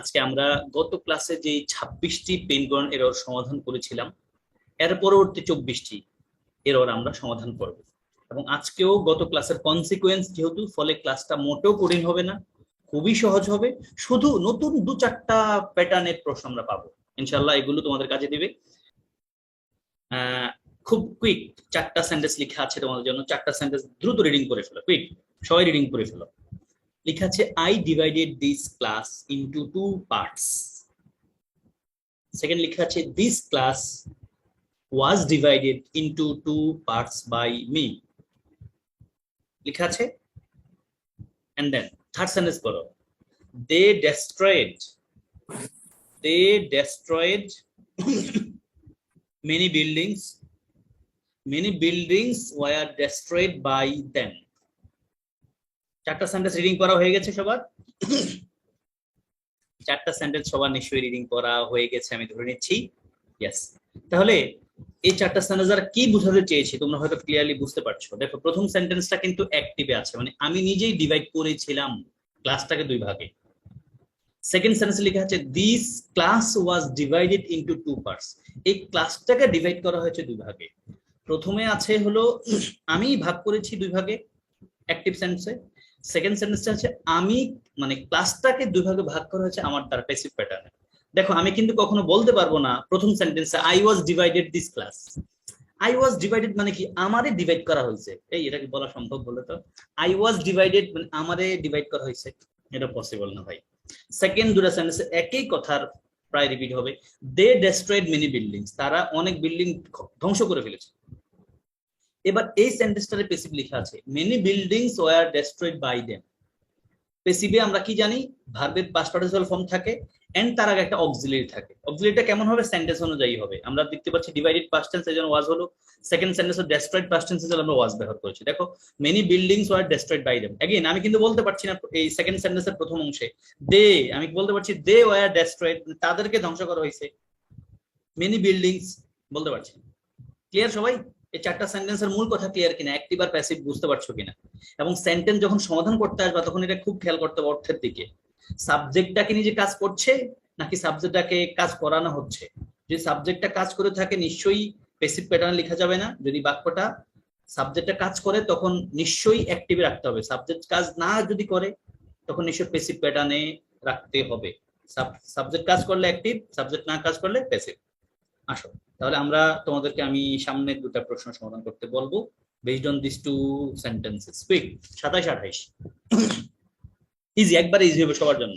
আজকে আমরা গত ক্লাসে যে 26টি পেনগন এরর সমাধান করেছিলাম, এর পরবর্তী 24টি এরর আমরা সমাধান করব। এবং আজকেও গত ক্লাসের কনসিকুয়েন্স যেহেতু, ফলে ক্লাসটা মোটেও কঠিন হবে না, খুবই সহজ হবে। শুধু নতুন 2-4টা প্যাটার্নের প্রশ্ন আমরা পাবো ইনশাআল্লাহ, এগুলো তোমাদের কাজে দিবে। খুব কুইক 4টা সেন্টেন্স লেখা আছে তোমাদের জন্য, 4টা সেন্টেন্স দ্রুত রিডিং করে ফেলো, কুইক সবাই রিডিং করে ফেলো। লেখা আছে I divided this class into 2 parts. Second লেখা আছে this class was divided into 2 parts by me. লেখা আছে, and then third sentence করো, they destroyed many buildings were destroyed by them. 4টা সেন্টেন্স রিডিং করা হয়ে গেছে সবার? 4টা সেন্টেন্স সবার নিশ্চয়ই রিডিং করা হয়ে গেছে আমি ধরে নিচ্ছি। ইয়েস, তাহলে এই 4টা সেন্টেন্স আর কি বোঝাতে চেয়েছি তোমরা হয়তো ক্লিয়ারলি বুঝতে পারছো। দেখো, প্রথম সেন্টেন্সটা কিন্তু অ্যাক্টিভে আছে, মানে আমি নিজেই ডিভাইড করেছিলাম ক্লাসটাকে 2 ভাগে। সেকেন্ড সেন্টেন্স লেখা আছে this class was divided into 2 parts. এই ক্লাসটাকে ডিভাইড করা হয়েছে 2 ভাগে। প্রথমে আছে হলো আমি ভাগ করেছি 2 ভাগে অ্যাক্টিভ সেন্টেন্সে। সেকেন্ড সেন্টেন্সটা আছে আমি মানে ক্লাসটাকে 2 ভাগে ভাগ করা হয়েছে আমার দ্বারা প্যাসিভ প্যাটার্নে। দেখো, আমি কিন্তু কখনো বলতে পারবো না প্রথম সেন্টেন্সে I was divided this class. I was divided মানে কি আমারে ডিভাইড করা হয়েছে, এই এটা কি বলা সম্ভব বলে? তো আই ওয়াজ ডিভাইডেড মানে আমারে ডিভাইড করা হয়েছে, এটা পসিবল না ভাই। সেকেন্ড দুটো সেন্টেন্সে একই কথার প্রায় রিপিট হবে, দে ডেস্ট্রয়েড মেনি বিল্ডিংস, তারা অনেক বিল্ডিং ধ্বংস করে ফেলেছে। এবার এই সেন্টেন্সটারে প্যাসিভ লেখা আছে many buildings were destroyed by them. প্যাসিভে আমরা কি জানি, ভার্বের পাস্ট পার্টিসিপাল ফর্ম থাকে এন্ড তার আগে একটা অক্সিলারি থাকে। অক্সিলারিটা কেমন হবে? সেন্টেন্স অনুযায়ী হবে। আমরা দেখতে পাচ্ছি ডিভাইডেড পাস্ট টেন্স এর জন্য ওয়াজ হলো, সেকেন্ড সেন্টেন্সে ডেস্ট্রয়েড পাস্ট টেন্স এর জন্য আমরা ওয়াজ ব্যবহার করেছি। দেখো, many buildings were destroyed by them. Again আমি কিন্তু বলতে পারছি না এই সেকেন্ড সেন্টেন্সের প্রথম অংশে দে, আমি বলতে পারছি দে ওয়্যার ডেস্ট্রয়েড, তাদেরকে ধ্বংস করা হয়েছে। মেনি বিল্ডিংস বলতে পারছি। ক্লিয়ার সবাই? এই 4টা সেন্টেন্সের মূল কথা ক্লিয়ার কিনা, অ্যাক্টিভ আর প্যাসিভ বুঝতে পারছো কিনা? এবং সেন্টেন্স যখন সমাধান করতে আসবে তখন এটা খুব খেয়াল করতে হবে অর্থের দিকে। সাবজেক্টটাকে নিজে কাজ করছে নাকি সাবজেক্টটাকে কাজ করানো হচ্ছে। যদি সাবজেক্টটা কাজ করে থাকে নিশ্চয়ই প্যাসিভ প্যাটার্ন লেখা যাবে না। যদি বাক্যটা সাবজেক্টটা কাজ করে তখন নিশ্চয়ই অ্যাক্টিভে রাখতে হবে। সাবজেক্ট কাজ না যদি করে তখন নিশ্চয়ই প্যাসিভ প্যাটার্নে রাখতে হবে। সাবজেক্ট কাজ করলে অ্যাক্টিভ, সাবজেক্ট না কাজ করলে প্যাসিভ। আসো তাহলে আমরা তোমাদেরকে আমি সামনে 2টা প্রশ্ন সমাধান করতে বলবো based on this 2 sentences. Quick 27-28 easy, একবারে ইজি হবে সবার জন্য।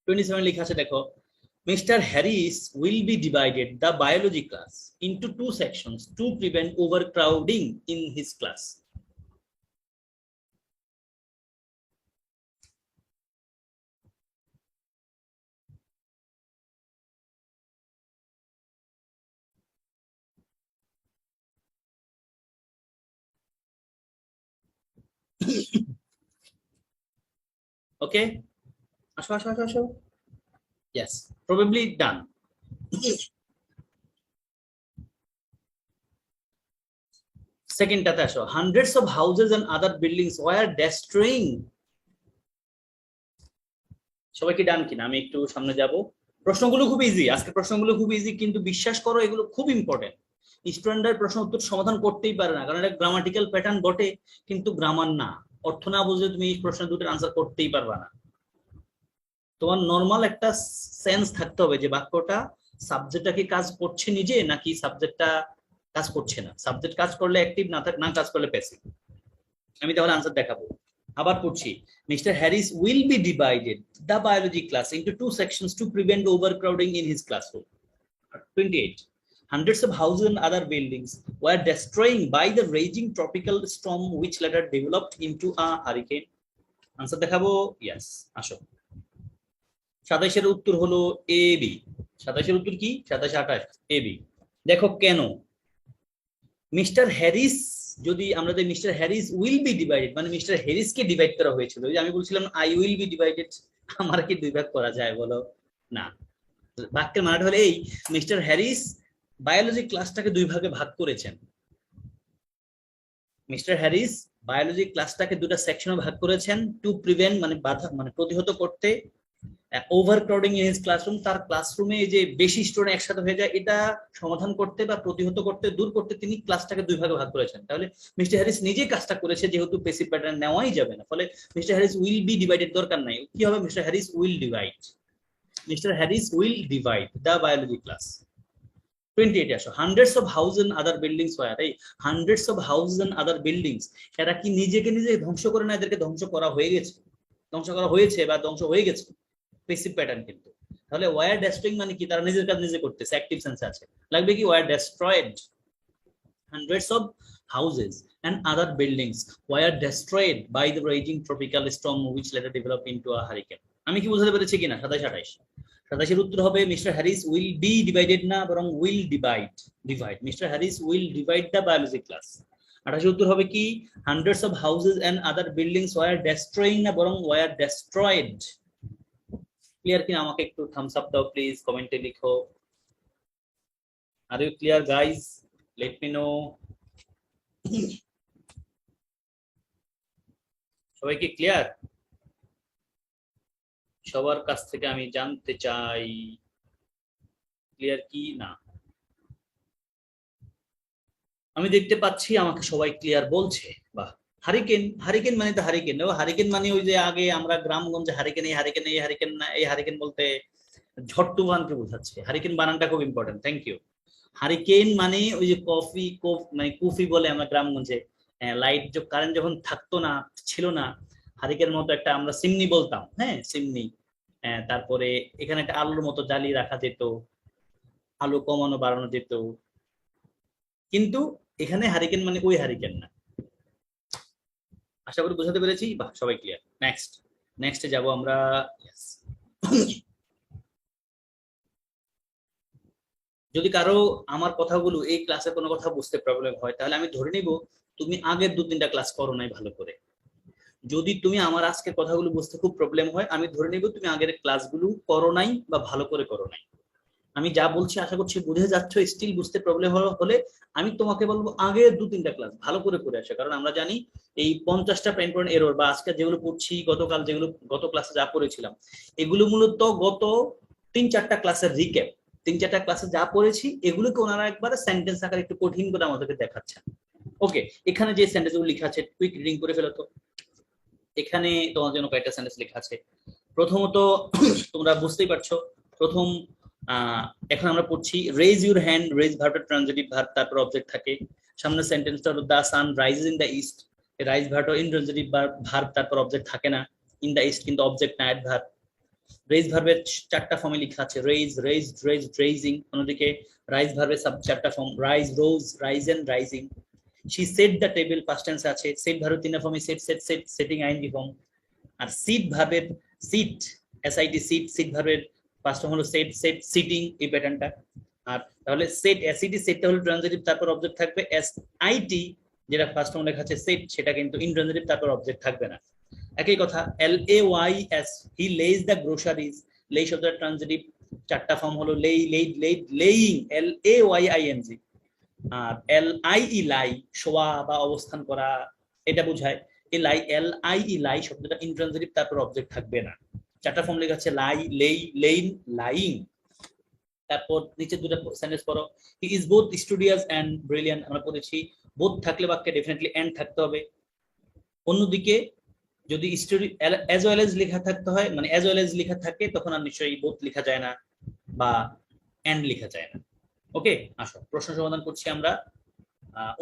27 লেখা আছে, দেখো, Mister Harris will be divided the biology class into 2 sections to prevent overcrowding in his class. Okay, আসো আসো আসো আসো। Yes, probably done. সেকেন্ডটাতে আসো, hundreds of houses and other buildings were destroying. সবাই কি ডান কিনা? আমি একটু সামনে যাব। প্রশ্নগুলো খুব ইজি, আজকে প্রশ্নগুলো খুব ইজি, কিন্তু বিশ্বাস করো এগুলো খুব ইম্পর্টেন্ট। স্টুডেন্টরা প্রশ্ন উত্তর সমাধান করতেই পারে না, কারণ এটা গ্রামাটিক্যাল প্যাটার্ন বটে কিন্তু গ্রামার না। অর্থ না বুঝলে তুমি এই প্রশ্ন দুটোর আনসার করতেই পারবা না। তোমার নর্মাল একটা সেন্স থাকতে হবে যে বাক্যটা সাবজেক্টটা কি কাজ করছে নিজে নাকি সাবজেক্টটা কাজ করছে না। সাবজেক্ট কাজ করলে অ্যাক্টিভ, না কাজ করলে প্যাসিভ। আমি তাহলে আনসার দেখাবো। আবার পড়ছি, Mister Harris will be divided the biology class into 2 sections to prevent overcrowding in his classroom. 28 hundreds of houses and other buildings were destroyed by the raging tropical storm which later developed into a hurricane. Answer দেখাবো। Yes, আসো। 27 এর উত্তর হলো A B. 27 এর উত্তর কি? 27-28 A B. দেখো কেন মিস্টার হ্যারিস, যদি আমরা mister Harris will be divided মানে মিস্টার হ্যারিস কে ডিভাইড করা হয়েছিল। আমি বলছিলাম আই উইল বি ডিভাইডেড, আমার কি 2 ভাগ করা যায় বলো? না। বাক্যের মানেটা হলো এই, মিস্টার হ্যারিস বায়োলজি ক্লাসটাকে 2 ভাগে ভাগ করেছেন। মিস্টার হ্যারিস বায়োলজি ক্লাসটাকে 2টা সেকশনে ভাগ করেছেন টু প্রিভেন্ট মানে বাধা মানে প্রতিহত করতে ওভারক্রাউডিং ইন হিজ ক্লাসরুম, তার ক্লাসরুমে যে বেশি স্টুডেন্ট একসাথে হয়ে যায় এটা সমাধান করতে বা প্রতিহত করতে, দূর করতে তিনি ক্লাসটাকে দুই ভাগে ভাগ করেছেন। তাহলে মিস্টার হ্যারিস নিজেই কাজটা করেছে, যেহেতু প্যাসিভ প্যাটার্ন নেওয়াই যাবে না, ফলে Mister Harris will be divided দরকার নাই। কি হবে? Mister Harris will divide, mister Harris will divide the biology class. 28 আসো, hundreds of house and other buildings were, এই hundreds of house and other buildings, এরা কি নিজেকে নিজে ধ্বংস করে না, এদেরকে ধ্বংস করা হয়ে গেছে, ধ্বংস করা হয়েছে বা ধ্বংস হয়ে গেছে, প্যাসিভ প্যাটার্ন কিন্তু। তাহলে ওয়ার ডেস্ট্রয়িং মানে কি? তারা নিজের কাজ নিজে করতেছে, অ্যাক্টিভ সেন্স আছে। লাগবে কি? Were destroyed, hundreds of houses and other buildings were destroyed by the raging tropical storm which later developed into a hurricane. আমি কি বোঝাতে পেরেছি কিনা? 27 28, 27 এর উত্তর হবে mister Harris will be divided না, বরং will divide, divide, mister Harris will divide the biology class. 28 উত্তর হবে কি? Hundreds of houses and other buildings were destroying না, বরং ওয়ার ডেস্ট্রয়েড। ক্লিয়ার কিনা? আমাকে একটু থামস আপ দাও প্লিজ, কমেন্টে লিখো। Are you clear guys? Let me know. সবাই কি ক্লিয়ার? সবার কাছ থেকে আমি জানতে চাই ক্লিয়ার কি না। আমি দেখতে পাচ্ছি আমাকে সবাই ক্লিয়ার বলছে। বাহ। হারিকেন, হারিকেন মানে তো হারিকেন, হারিকেন মানে ওই যে আগে আমরা গ্রামগঞ্জে হারিকেন, এই হারিকেন, এই হারিকেন না, এই হারিকেন বলতে ঝড় তুফানকে বোঝাচ্ছে। হারিকেন বানানটা খুব ইম্পর্টেন্ট, থ্যাংক ইউ। হারিকেন মানে ওই যে কফি, মানে কুফি বলে আমরা গ্রামগঞ্জে, লাইট কারেন্ট যখন থাকতো না, ছিল না, হারিকেন মতো একটা আমরা সিমনি বলতাম, হ্যাঁ সিমনি। তারপরে এখানে একটা আলোর মতো জ্বালিয়ে রাখা যেত, আলো কমানো বাড়ানো যেত, কিন্তু এখানে হারিকেন মানে ওই হারিকেন না। আশা করি বোঝাতে পেরেছি। বাহ, সবাই ক্লিয়ার। নেক্সটে যাব আমরা। যদি কারো আমার কথাগুলো, এই ক্লাসে কোনো কথা বুঝতে প্রবলেম হয়, তাহলে আমি ধরে নিব তুমি আগের 2-3টা ক্লাস করো নাই ভালো করে। যদি তুমি আমার আজকের কথাগুলো বুঝতে খুব প্রবলেম হয়, আমি ধরে নিব তুমি আগের ক্লাসগুলো করো নাই বা ভালো করে করো নাই। আমি যা বলছি আশা করছি বুঝে যাচ্ছ। স্টিল বুঝতে প্রবলেম হলে আমি তোমাকে বলবো আগের 2-3টা ক্লাস ভালো করে করে আসে, কারণ আমরা জানি এই 50টা পেইন পয়েন্ট এরর বা আজকে যেগুলো পড়ছি, গতকাল যেগুলো, গত ক্লাসে যা পড়েছিলাম, এগুলো মূলত গত 3-4টা ক্লাসের রিক্যাপ। 3-4টা ক্লাসে যা পড়েছি এগুলোকে ওনারা একবার সেন্টেন্স আকারে একটু কঠিন করে আমাদেরকে দেখাচ্ছেন। ওকে, এখানে যে সেন্টেন্সগুলো লেখা আছে কুইক রিডিং করে ফেলো তো। এখানে তোমার জন্য কয়েকটা সেন্টেন্স লেখা আছে। প্রথমত তোমরা বুঝতেই পারছো, প্রথম এখন আমরা পড়ছি রেজ ইউর হ্যান্ড, রেজ ভার্বের ট্রানজিটিভ ভার্ব, তারপর অবজেক্ট থাকে। সামনে সেন্টেন্সটা হলো the sun rises in the east, rise verb intransitive verb, তারপর অবজেক্ট থাকে না। ইন দ্য ইস্ট কিন্তু অবজেক্ট না, অ্যাডভার্ব। রেজ ভার্বের 4টা ফর্মে লেখা আছে, রেজ, রেজড, রেজড, রেজিং। অন্যদিকে রাইজ ভার্বের 4টা form, rise, rose, Ryzen, rising. she set the table past tense আছে, সেট ভার্বের 3টা ফর্মে set, set, set, setting ING form. আর সিট ভার্বের সিট, এসআইটি সিট, সিট ভার্বের ফার্স্ট ফর্ম হলো সেট, সেট, সিটিং, এই প্যাটার্নটা। আর তাহলে সেট এসইটি, সেটটা হলো ট্রানজিটিভ, তারপর অবজেক্ট থাকবে। এসআইটি যেটা ফার্স্ট ফর্ম লেখা আছে সেট, সেটা কিন্তু ইনট্রানজিটিভ, তারপর অবজেক্ট থাকবে না। একই কথা LAYS, he lays the groceries, লেই শব্দটা ট্রানজিটিভ, 4টা ফর্ম হলো লেই, লেইড, লেইড, লেইং, LAYING। আর LIE লাই, শোয়া বা অবস্থান করা, এটা বোঝায়। এই লাই, LIE লাই শব্দটা ইনট্রানজিটিভ, তারপর অবজেক্ট থাকবে না। 4টা ফর্ম লেখা আছে, লাই, লেই, লেইন, লাইং। তারপর নিচে 2টা সেন্টেন্স পড়ো। He is both studious and brilliant, আমরা পড়েছি বোথ থাকলে বাক্যে ডেফিনেটলি এন্ড থাকতে হবে। অন্যদিকে যদি স্টুডি অ্যাজ ওয়েল এজ লেখা থাকতে হয়, মানে অ্যাজ ওয়েল এজ লেখা থাকে, তখন আর নিশ্চয়ই বোথ লেখা যায় না বা এন্ড লেখা যায় না। ওকে, আসো প্রশ্ন সমাধান করছি আমরা।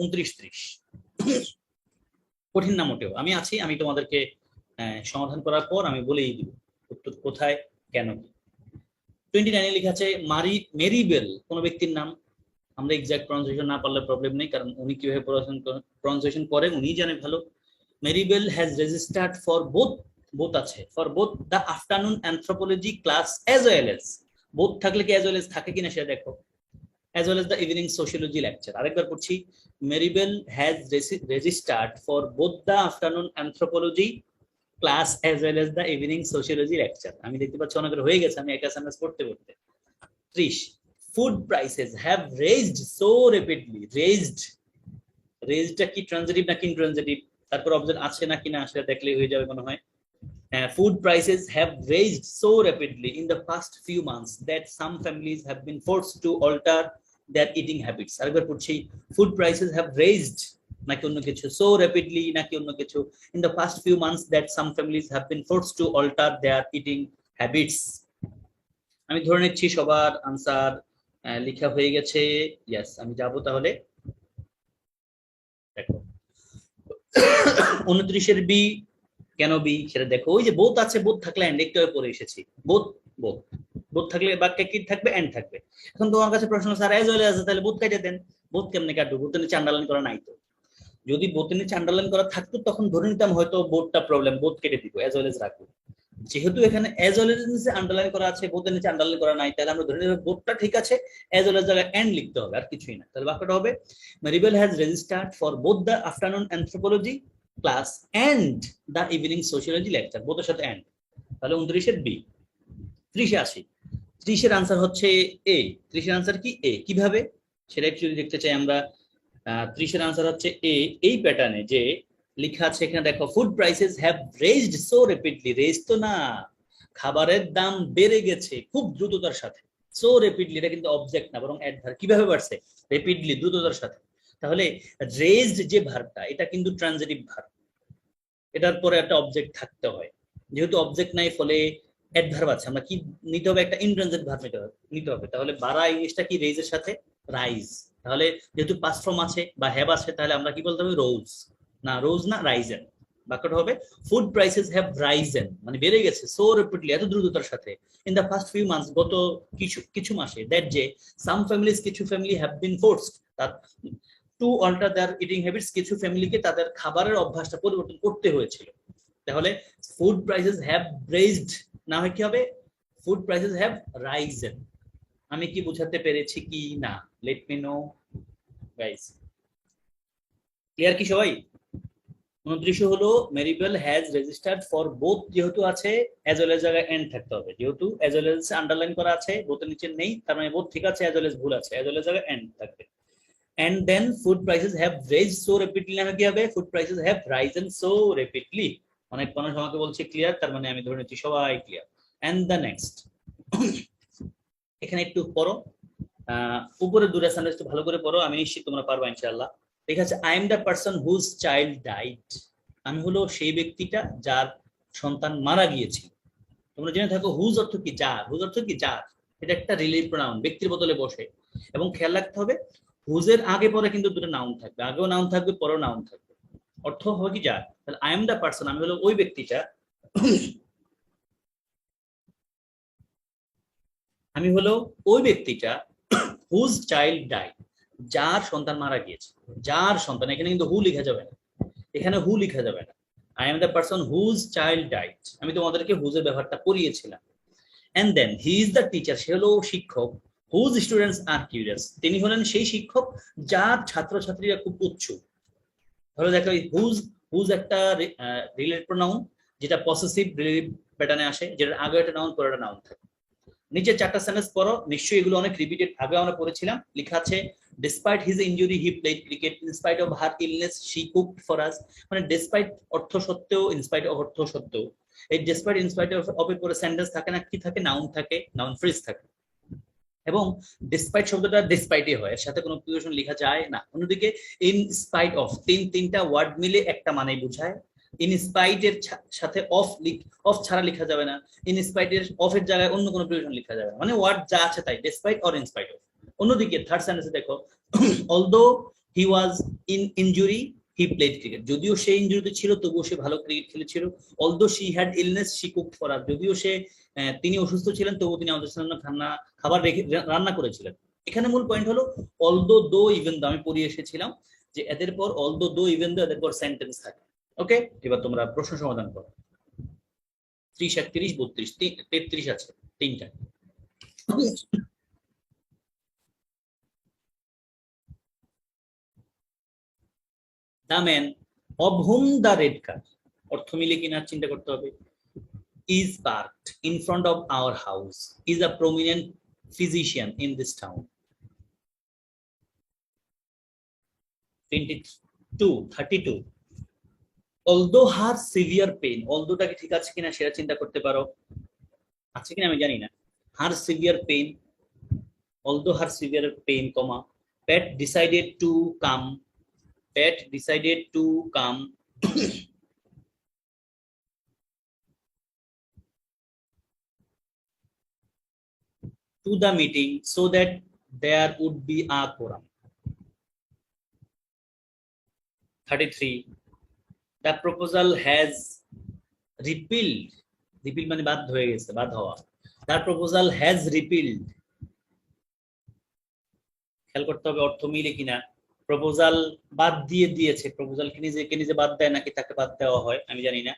29-30 কঠিন না মোটেও, আমি আছি, আমি তোমাদেরকে সমাধান করার পর আমি বলেই দিব উত্তর কোথায়, কেন। 29 লেখা আছে মেরিবেল কোন ব্যক্তির নাম। আমরা এক্সাক্ট প্রনাউন্সিয়েশন না পারলে প্রবলেম নেই, কারণ উনি কিভাবে প্রনাউন্সিয়েশন করেন উনি জানে ভালো। মেরিবেল হ্যাজ রেজিস্টার্ড ফর বোথ আছে, for both the afternoon anthropology class as well as. Both থাকলে কি অ্যাজ ওয়েল এজ থাকে কিনা সেটা দেখো। as well as the evening sociology lecture, আরেকবার পড়ছি, মেরিবেল has registered for both the afternoon anthropology class as well as the evening sociology lecture। আমি দেখতে পাচ্ছি অনেকের হয়ে গেছে, আমি একা সেন্টেন্স পড়তে পড়তে। 30 food prices have raised so rapidly, raised টা কি ট্রানজিটিভ নাকি ইনট্রানজিটিভ, তারপর অবজেক্ট আছে নাকি না সেটা দেখলেই হয়ে যাবে মনে হয়। Food prices have raised so rapidly in the past few months that some families have been forced to alter their eating habits. আরেকবার পড়ছি, food prices have raised নাকি অন্য কিছু, so rapidly নাকি অন্য কিছু, in the past few months that some families have been forced to alter their eating habits. আমি ধরে নিচ্ছি সবার আনসার লেখা হয়ে গেছে। ইয়েস, আমি যাব তাহলে। দেখো 29 বি, কেন বি সেটা দেখো। ওই যে বোথ আছে, বোথ থাকলে এন্ড, একটু পরে এসেছি, বোথ বোথ বোথ থাকলে বাক্যে কি থাকবে, এন্ড থাকবে। এখন তোমার কাছে প্রশ্ন, স্যার এজ ওয়েল এজ, তাহলে বোথ কেটে দেন। বোথ কেমনে কাটবো, বোথ নিচে আন্ডারলাইন করা নাই তো। যদি বোথ নিচে আন্ডারলাইন করা থাকতো তখন ধরে নিতাম হয়তো বোথটা প্রবলেম, বোথ কেটে দিব, এজ ওয়েল এজ রাখবো। যেহেতু এখানে এজ ওয়েল এজ নিচে আন্ডারলাইন করা আছে, বোথের নিচে আন্ডারলাইন করা নাই, তাহলে আমরা ধরে নিব বোথটা ঠিক আছে, এজ ওয়েল এজ জায়গায় এন্ড লিখতে হবে, আর কিছুই না। তাহলে বাক্যটা হবে Maribel has registered for both the afternoon anthropology class and the evening sociology lecture, বোথের সাথে এন্ড। তাহলে 29 বি। 30 আসি। 30 আনসার হচ্ছে এ। 30 আনসার কি এ, কিভাবে সেটা একটু দেখতে চাই আমরা। 30 আনসার হচ্ছে এ, এই প্যাটার্নে যে লেখা আছে এখানে দেখো, food prices have raised so rapidly, raise তো না, খাবারের দাম বেড়ে গেছে খুব দ্রুততার সাথে। সো রেপিডলি এটা কিন্তু অবজেক্ট না, বরং অ্যাডভার্ব। কিভাবে বাড়ছে, রেপিডলি, দ্রুততার সাথে। তাহলে রেজড যে ভার্বটা, এটা কিন্তু ট্রানজিটিভ ভার্ব, এটার পরে একটা অবজেক্ট থাকতে হয়। যেহেতু অবজেক্ট নাই, ফলে অ্যাডভার্ব আছে, আমরা কি নিতে হবে, একটা ইনট্রানজিট ভার্ব নিতে হবে। তাহলে বাড়া ইংলিশটা কি, রেজের সাথে রাইজ। তাহলে যেহেতু পাস্ট ফর্ম আছে বা হ্যাভ আছে, তাহলে আমরা কি বলতে হবে, রোজ না, রোজ না, রাইজেন। বাক্যটা হবে ফুড প্রাইসেস হ্যাভ রাইজেন, মানে বেড়ে গেছে, সো রেপিডলি, এত দ্রুততার সাথে, in the first few months, গত কিছু কিছু মাসে, দ্যাট যে সাম ফ্যামিলিজ, কিছু family have been forced to alter their eating habits, কিছু ফ্যামিলিকে তাদের খাবারের অভ্যাসটা পরিবর্তন করতে হয়েছিল। তাহলে ফুড প্রাইসেস হ্যাভ রেজড না হয় কি হবে, ফুড প্রাইসেস হ্যাভ রাইজেন। আমি কি বুঝাতে পেরেছি কি না, late me no guys. Clear কি সবাই? 29 হলো মেরিবেল হ্যাজ রেজিস্টার্ড ফর বোথ, যেহেতু আছে এজ ওয়েল এজ জায়গায় এন্ড থাকতে হবে, যেহেতু এজ ওয়েল এজ আন্ডারলাইন করা আছে, বোথের নিচে নেই, তার মানে বোথ ঠিক আছে, এজ ওয়েল এজ ভুল আছে, এজ ওয়েল এজ জায়গায় এন্ড থাকবে। And then food prices have raised so rapidly, নামে কি হবে, food prices have risen so rapidly। অনেক মানুষ আমাকে বলছে ক্লিয়ার, তার মানে আমি ধরে নিচ্ছি সবাই ক্লিয়ার। And the next, এখানে একটু পড়ো, উপরে দুটো সেন্টেন্স একটু ভালো করে পড়ো, আমি নিশ্চিত তোমরা পারবে ইনশাআল্লাহ। ঠিক আছে, I am the person whose child died, আমি হলো সেই ব্যক্তিটা যার সন্তান মারা গিয়েছিল। তোমরা জেনে থাকো হুজ অর্থ কি, যার, হুজ অর্থ কি যার, এটা একটা রিলেটিভ প্রোনাউন, ব্যক্তির বদলে বসে। এবং খেয়াল রাখতে হবে হুজের আগে পরে কিন্তু দুটো নাউন থাকবে, আগেও নাউন থাকবে, পরেও নাউন থাকবে, অর্থ হবে কি যার। তাহলে আই এম দ্য পারসন, আমি হলো ওই ব্যক্তিটা, আমি হলো ওই ব্যক্তিটা, হুজ চাইল্ড ডাই, যার সন্তান মারা গিয়েছে, যার সন্তান, এখানে কিন্তু হু লেখা যাবে না, এখানে হু লেখা যাবে না, I am the person whose child died. আমি তোমাদেরকে হুজের ব্যবহারটা পড়িয়েছিলাম। And then he is the teacher, সে হলো শিক্ষক, হুজ স্টুডেন্টস আর কিউরিয়াস, তিনি হলেন সেই শিক্ষক যার ছাত্রছাত্রীরা খুব উৎসুক। ধরো দেখো হুজ, হুজ একটা রিলেটেড প্রোনাউন, যেটা পসেসিভ রিলেটিভ প্যাটার্নে আসে, যেটার আগে একটা নাউন পরে একটা নাউন থাকে। নিচে চারটা সেন্টেন্স পড়ো, নিশ্চয়ই এগুলো অনেক রিপিটেড, আগে আমরা পড়েছিলাম। লেখা আছে despite his injury he played cricket, inspite of her illness she cooked for us. মানে ডিসপাইট অর্থ সত্ত্বেও, ইনস্পাইট অফ অর্থ সত্ত্বেও, এই ডিসপাইট ইনস্পাইট অফ এর পরে সেন্টেন্স থাকে না, কি থাকে, নাউন থাকে, নাউন ফ্রেজ থাকে। এবং ডিসপাইট শব্দটা ডিসপাইটই হয়, এর সাথে কোনো প্রিপোজিশন লেখা যায় না। অন্যদিকে ইন স্পাইট অফ, তিনটা ওয়ার্ড মিলে একটা মানে বোঝায়। ইন স্পাইট এর সাথে অফ, অফ ছাড়া লেখা যাবে না। ইন স্পাইট এর অফ এর জায়গায় অন্য কোনো প্রিপোজিশন লেখা যাবে না, মানে ওয়ার্ড যা আছে তাই, despite or in spite of. অন্যদিকে থার্ড সেন্টেন্সে দেখো, although he was in injury he played cricket, যদিও সে ইনজুরিতে ছিল তবুও সে ভালো ক্রিকেট খেলেছিল। Although she had illness she cooked for আস, যদিও সে তিনি অসুস্থ ছিলেন তবুও তিনি আমাদের জন্য খাবার রান্না করেছিলেন। এখানে মূল পয়েন্ট হলো অলদো দো ইভেন দো, আমি পড়িয়ে এসেছিলাম যে এদের পর অলদো দো ইভেন দো, এদের পর সেন্টেন্স থাকে। ওকে, এবার তোমরা প্রশ্ন সমাধান করো। 30, 31, 32, 33 আছে, তিনটা। The man of hmm the red কার, অর্থ মিলে কিনা চিন্তা করতে হবে। is parked in front of our house, is a prominent physician in this town. 22, 32, although her severe pain, অলদোটা কি ঠিক আছে কিনা সেটা চিন্তা করতে পারো, আছে কিনা আমি জানি না। Her severe pain, although her severe pain comma Pat decided to come, Pat decided to come to the meeting so that there would be a quorum. 33. The proposal has repealed, repeal মানে বাদ হয়ে গেছে, বাদ হওয়া। The proposal has repealed, খেয়াল করতে হবে অর্থ মিলে কিনা। প্রপোজাল বাদ দিয়ে দিয়েছে, প্রপোজাল কে নিজে বাদ দেয় নাকি তাকে বাদ দেওয়া হয় আমি জানি না।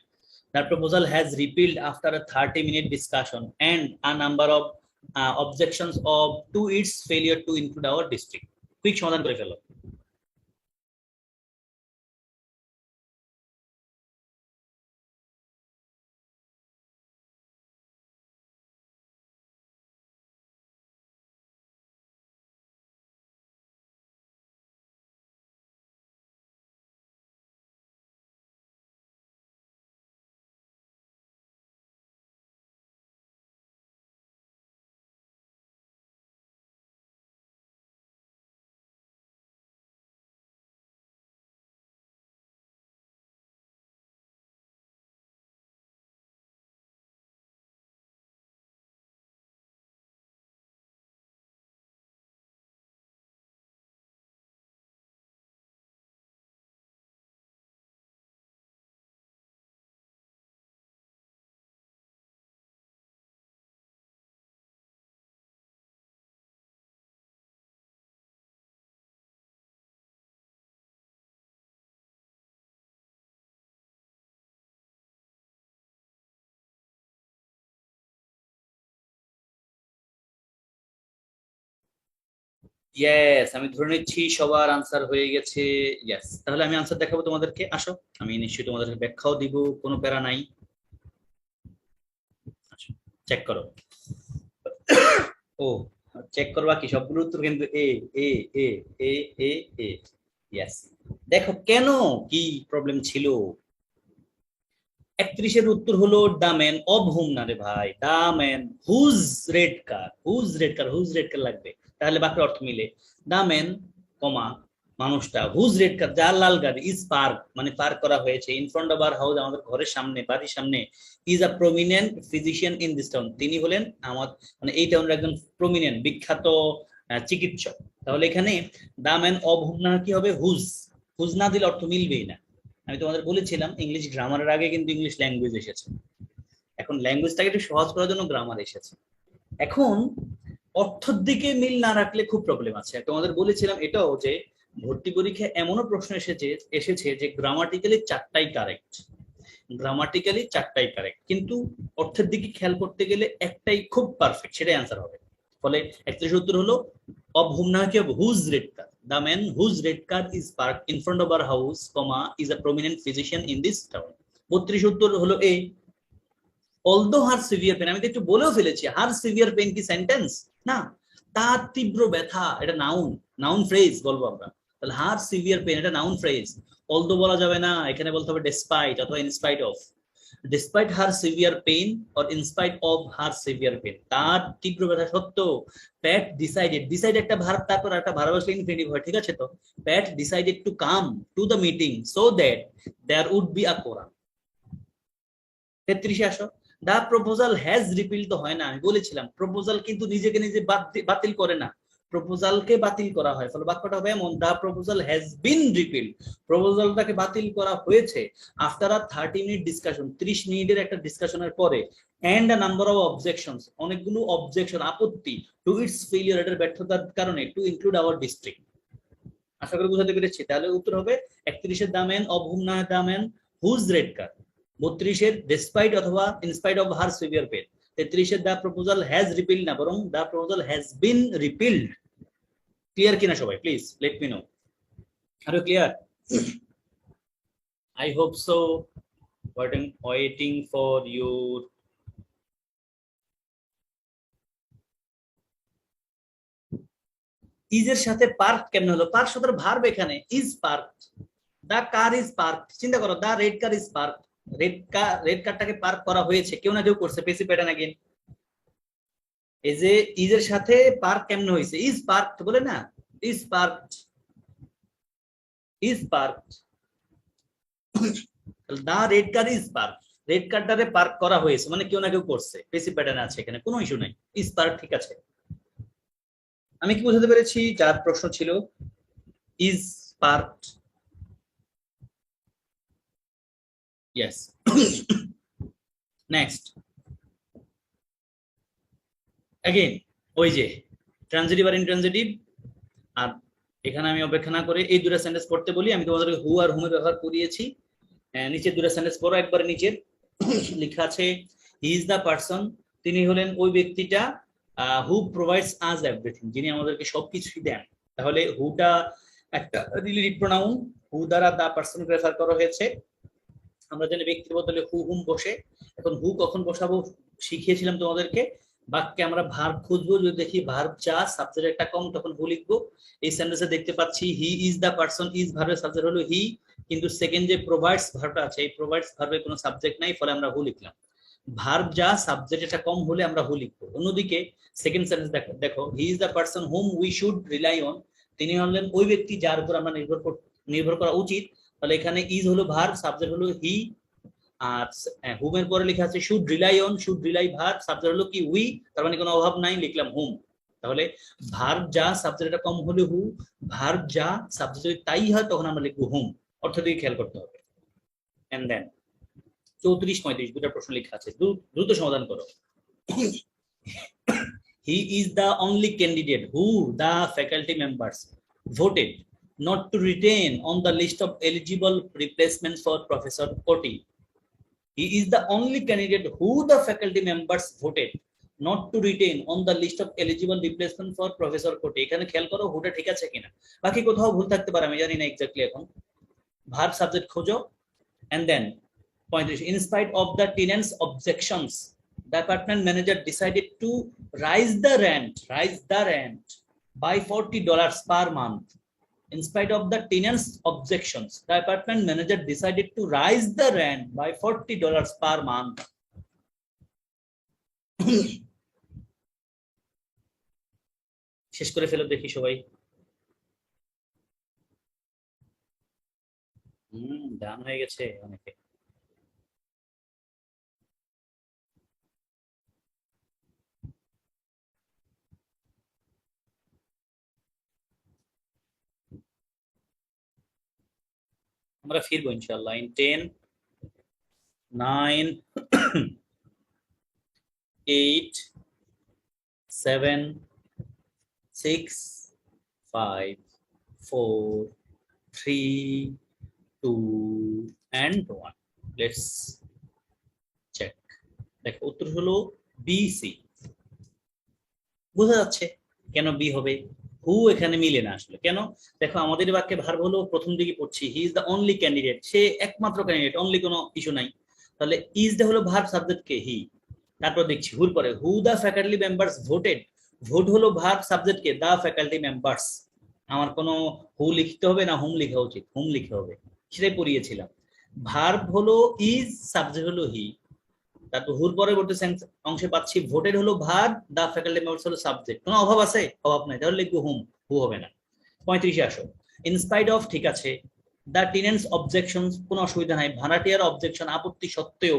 The proposal has repealed after a 30-minute discussion and a number of objections to its failure to include our district. Quick সমাধান করে ফেলো। ইয়েস, আমি ধরে নিচ্ছি সবার আনসার হয়ে গেছে। ইয়েস, তাহলে আমি আনসার দেখাবো তোমাদেরকে, আসো আমি নিশ্চয়ই তোমাদেরকে ব্যাখ্যাও দিব, কোনো প্যারা নাই। চেক করো। ও, চেক করবা কি, সবগুলো উত্তর কিন্তু এ এ এ এ এ এ। ইয়েস, দেখো কেন কি প্রবলেম ছিল। 31-এর উত্তর হলো দা ম্যান অব হুম, না রে ভাই, the man whose red car, whose red car, whose red car লাগবে, তাহলে বাকি অর্থ মিলে। দা ম্যান কমা মানুষটা, হুজ রেড কার যার লাল গাড়ি, ইজ পার্ক মানে পার্ক করা হয়েছে, in front of our house আমাদের ঘরের সামনে, বাড়ির সামনে, is a prominent physician in this town, তিনি হলেন আমার মানে এই টাউনের একজন প্রমিনেন্ট বিখ্যাত চিকিৎসক। তাহলে এখানে দা ম্যান অব হুম না কি হবে, হুজ, হুজ না দিলে অর্থ মিলবেই না। আমি তোমাদের বলেছিলাম ইংলিশ গ্রামারের আগে কিন্তু ইংলিশ ল্যাঙ্গুয়েজ এসেছে, এখন ল্যাঙ্গুয়েজটাকে একটু সহজ করার জন্য গ্রামার এসেছে। এখন অর্থের দিকে মিল না রাখলে খুব প্রবলেম আছে। তোমাদের বলেছিলাম এটাও যে ভর্তি পরীক্ষায় এমনও প্রশ্ন এসেছে যে গ্রামাটিক্যালি চারটাই কারেক্ট, গ্রামাটিক্যালি চারটাই কারেক্ট, কিন্তু অর্থের দিকে খেয়াল করতে গেলে একটাই খুব পারফেক্ট, সেটাই অ্যান্সার হবে। ফলে 31 উত্তর হলো অব হুম না কি হবে, whose red car, the man whose red car is parked in front of our house, comma, is a prominent physician in this town. 32 উত্তর হলো এ, although her severe pain, আমি তো একটু বলেও ফেলেছি, her severe pain কি সেন্টেন্স না, তার তীব্র ব্যথা এটা নাউন, নাউন ফ্রেজ বলবো আমরা, তাহলে her severe pain এটা নাউন ফ্রেজ, although বলা যাবে না, এখানে বলতে হবে despite অথবা in spite of, despite her severe pain or in spite of her severe pain, তার তীব্র ব্যথা সত্ত্বেও প্যাট ডিসাইডেড, ডিসাইড একটা ভার্ব তারপর একটা ভার্ব আসলে ইনফিনিটিভ হয়, ঠিক আছে তো, Pat decided to come to the meeting so that there would be a quorum. 33-এ আসো, দা প্রপোজাল হ্যাজ রিপিল তো হয় না, আমি বলেছিলাম প্রপোজাল কিন্তু নিজেকে নিজে বাতিল করে না, প্রপোজালকে বাতিল করা হয়, ফলে বাক্যটা হবে এমন, দা প্রপোজাল হ্যাজ বিন রিপিল, প্রপোজালটাকে বাতিল করা হয়েছে আফটার আ 30-মিনিট ডিসকাশন, 30 মিনিটের একটা ডিসকাশনের পরে, and a number of objections অনেকগুলো অবজেকশন আপত্তি, টু ইটস ফেলিয়ার এটার ব্যর্থতার কারণে, টু ইনক্লুড আওয়ার ডিস্ট্রিক্ট। আশা করি বুঝাতে পেরেছি, তাহলে উত্তর হবে 31-এর দা ম্যান অব হুম না the man whose red car, 32-এর ডেসপাইট অথবা in spite of her severe pain, 33-এর দা প্রপোজাল হ্যাজ রিপিল না বরং the proposal has been repealed. Clear কিনা সবাই, please let me know, are you clear? I hope so. Waiting for your is এর সাথে park কেমন হলো, পার্ক শব্দের ভার্ব এখানে is park, the car is park, চিন্তা করো the red car is park, red কারটাকে park করা হয়েছে, কেউ না কেউ করছে, পেসিভ প্যাটার্ন अगेन। এই যে ইজ এর সাথে পার্ক কেমনে হয়েছে, ইজ পার্কড বলে না, is parked, is parked, the red car is park, red কারটারে পার্ক করা হয়েছে মানে কেউ না কেউ করছে, পেসিভ প্যাটার্ন আছে এখানে, কোনো ইস্যু নাই, ইজ পার্ক ঠিক আছে। আমি কি বোঝাতে পেরেছি? যার প্রশ্ন ছিল is parked, yes. Next again ওই যে ট্রানজিটিভ আর ইনট্রানজিটিভ, আর এখানে আমি অপেক্ষা না করে এই দুটো সেন্টেন্স পড়তে বলি, আমি তোমাদেরকে হু আর হুমে ব্যবহার করিয়েছি। নিচের দুটো সেন্টেন্স পড়ো একবারে, নিচের লেখা আছে হি ইজ দা পারসন, তিনি হলেন ওই ব্যক্তিটা, হু প্রোভাইডস আস এভরিথিং, যিনি আমাদেরকে সবকিছুই দেন। তাহলে হুটা একটা রিলেটিভ প্রোনাউন, হু দ্বারা দা পারসন রেফার করা হয়েছে। আমরা জানি ব্যক্তির বদলে হু হুম বসে, এখন হু কখন বসাবো শিখিয়েছিলাম তোমাদেরকে, বাক্যে আমরা ভার্ব খুঁজবো, যদি দেখি ভার্ব যা সাবজেক্ট একটা কম তখন হু লিখবো। এই সেন্টেন্সে দেখতে পাচ্ছি he is the person, is ভার্বের সাবজেক্ট হলো হি, কিন্তু সেকেন্ড যে প্রোভাইডস ভার্বটা আছে এই প্রোভাইডস ভার্বের কোনো সাবজেক্ট নাই, ফলে আমরা হু লিখলাম। ভার্ব যা সাবজেক্ট এটা কম হলে আমরা হু লিখবো। অন্যদিকে সেকেন্ড সেন্টেন্স দেখো he is the person whom we should rely on, তিনি হলেন ওই ব্যক্তি যার উপর আমরা নির্ভর করা উচিত। তাহলে এখানে ইজ হলো ভার্ব, সাবজেক্ট হলো হি, আর হুমের পরে লেখা আছে should rely on, should rely verb, subject হলো কি উই, তার মানে কোনো অভাব নাই, লিখলাম হুম। তাহলে ভার্ব যা সাবজেক্টটা কম হলে হু, ভার্ব যা সাবজেক্ট যদি তাই হয় তখন আমরা লিখবো হুম, অর্থটিকে খেয়াল করতে হবে। এন্ড দেন 34-35 দুটো প্রশ্ন লেখা আছে, দ্রুত সমাধান করো। হি is the only candidate who the faculty members voted not to retain on the list of eligible replacements for Professor Koti. He is the only candidate who the faculty members voted not to retain on the list of eligible replacement for Professor Koti. এখানে খেয়াল করো হুটা ঠিক আছে কিনা, বাকি কোথাও ভুল থাকতে পারে, আমি জানি না এক্স্যাক্টলি। এখন ভার্ব সাবজেক্ট খোঁজো, and then 35 in spite of the tenants objections the apartment manager decided to raise the rent by $40 per month. In spite of the tenants objections the apartment manager decided to raise the rent by $40 per month. শেষ করে ফেলো দেখি সবাই। ডান হয়ে গেছে অনেকে। আমরা ফিরবো ইনশাআল্লাহ in 10 9 8 7 6 5 4 3 2 and 1. Let's check. দেখো উত্তর হলো বি সি। বোঝা যাচ্ছে কেন বি হবে, হু এখানে মিলে না আসলে কেন। দেখো আমাদের বাক্যে ভার্ব হলো প্রথম দিকে পড়ছি he is the only candidate, সে একমাত্র ক্যান্ডিডেট, অনলি কোনো ইস্যু নাই। তাহলে ইজ দা হলো ভার্ব, সাবজেক্ট কে হি, তারপর দেখছি হুর পরে হু দা ফ্যাকাল্টি মেম্বার্স ভোটেড, ভোট হলো ভার্ব, সাবজেক্ট কে দা ফ্যাকাল্টি মেম্বার্স। আমার কোনো হু লিখতে হবে না হুম লেখা উচিত, হুম লিখতে হবে, সেটাই পড়িয়েছিলাম। ভার্ব হলো ইজ, সাবজেক্ট হলো হি, তারপর হুর পরবর্তী অংশে পাচ্ছি ভোটেড হলো ভার্ব, দা ফ্যাকাল্টি মেম্বার্স হলো সাবজেক্ট। কোনো অভাব আছে? অভাব নাই, তাহলে লিখবো হুম, হু হবে না। 35-এ আসো, ইনস্পাইট অফ ঠিক আছে, দ্য টেনেন্টস অবজেকশনস কোনো অসুবিধা নাই, ভাড়াটিয়ার অবজেকশন আপত্তি সত্ত্বেও,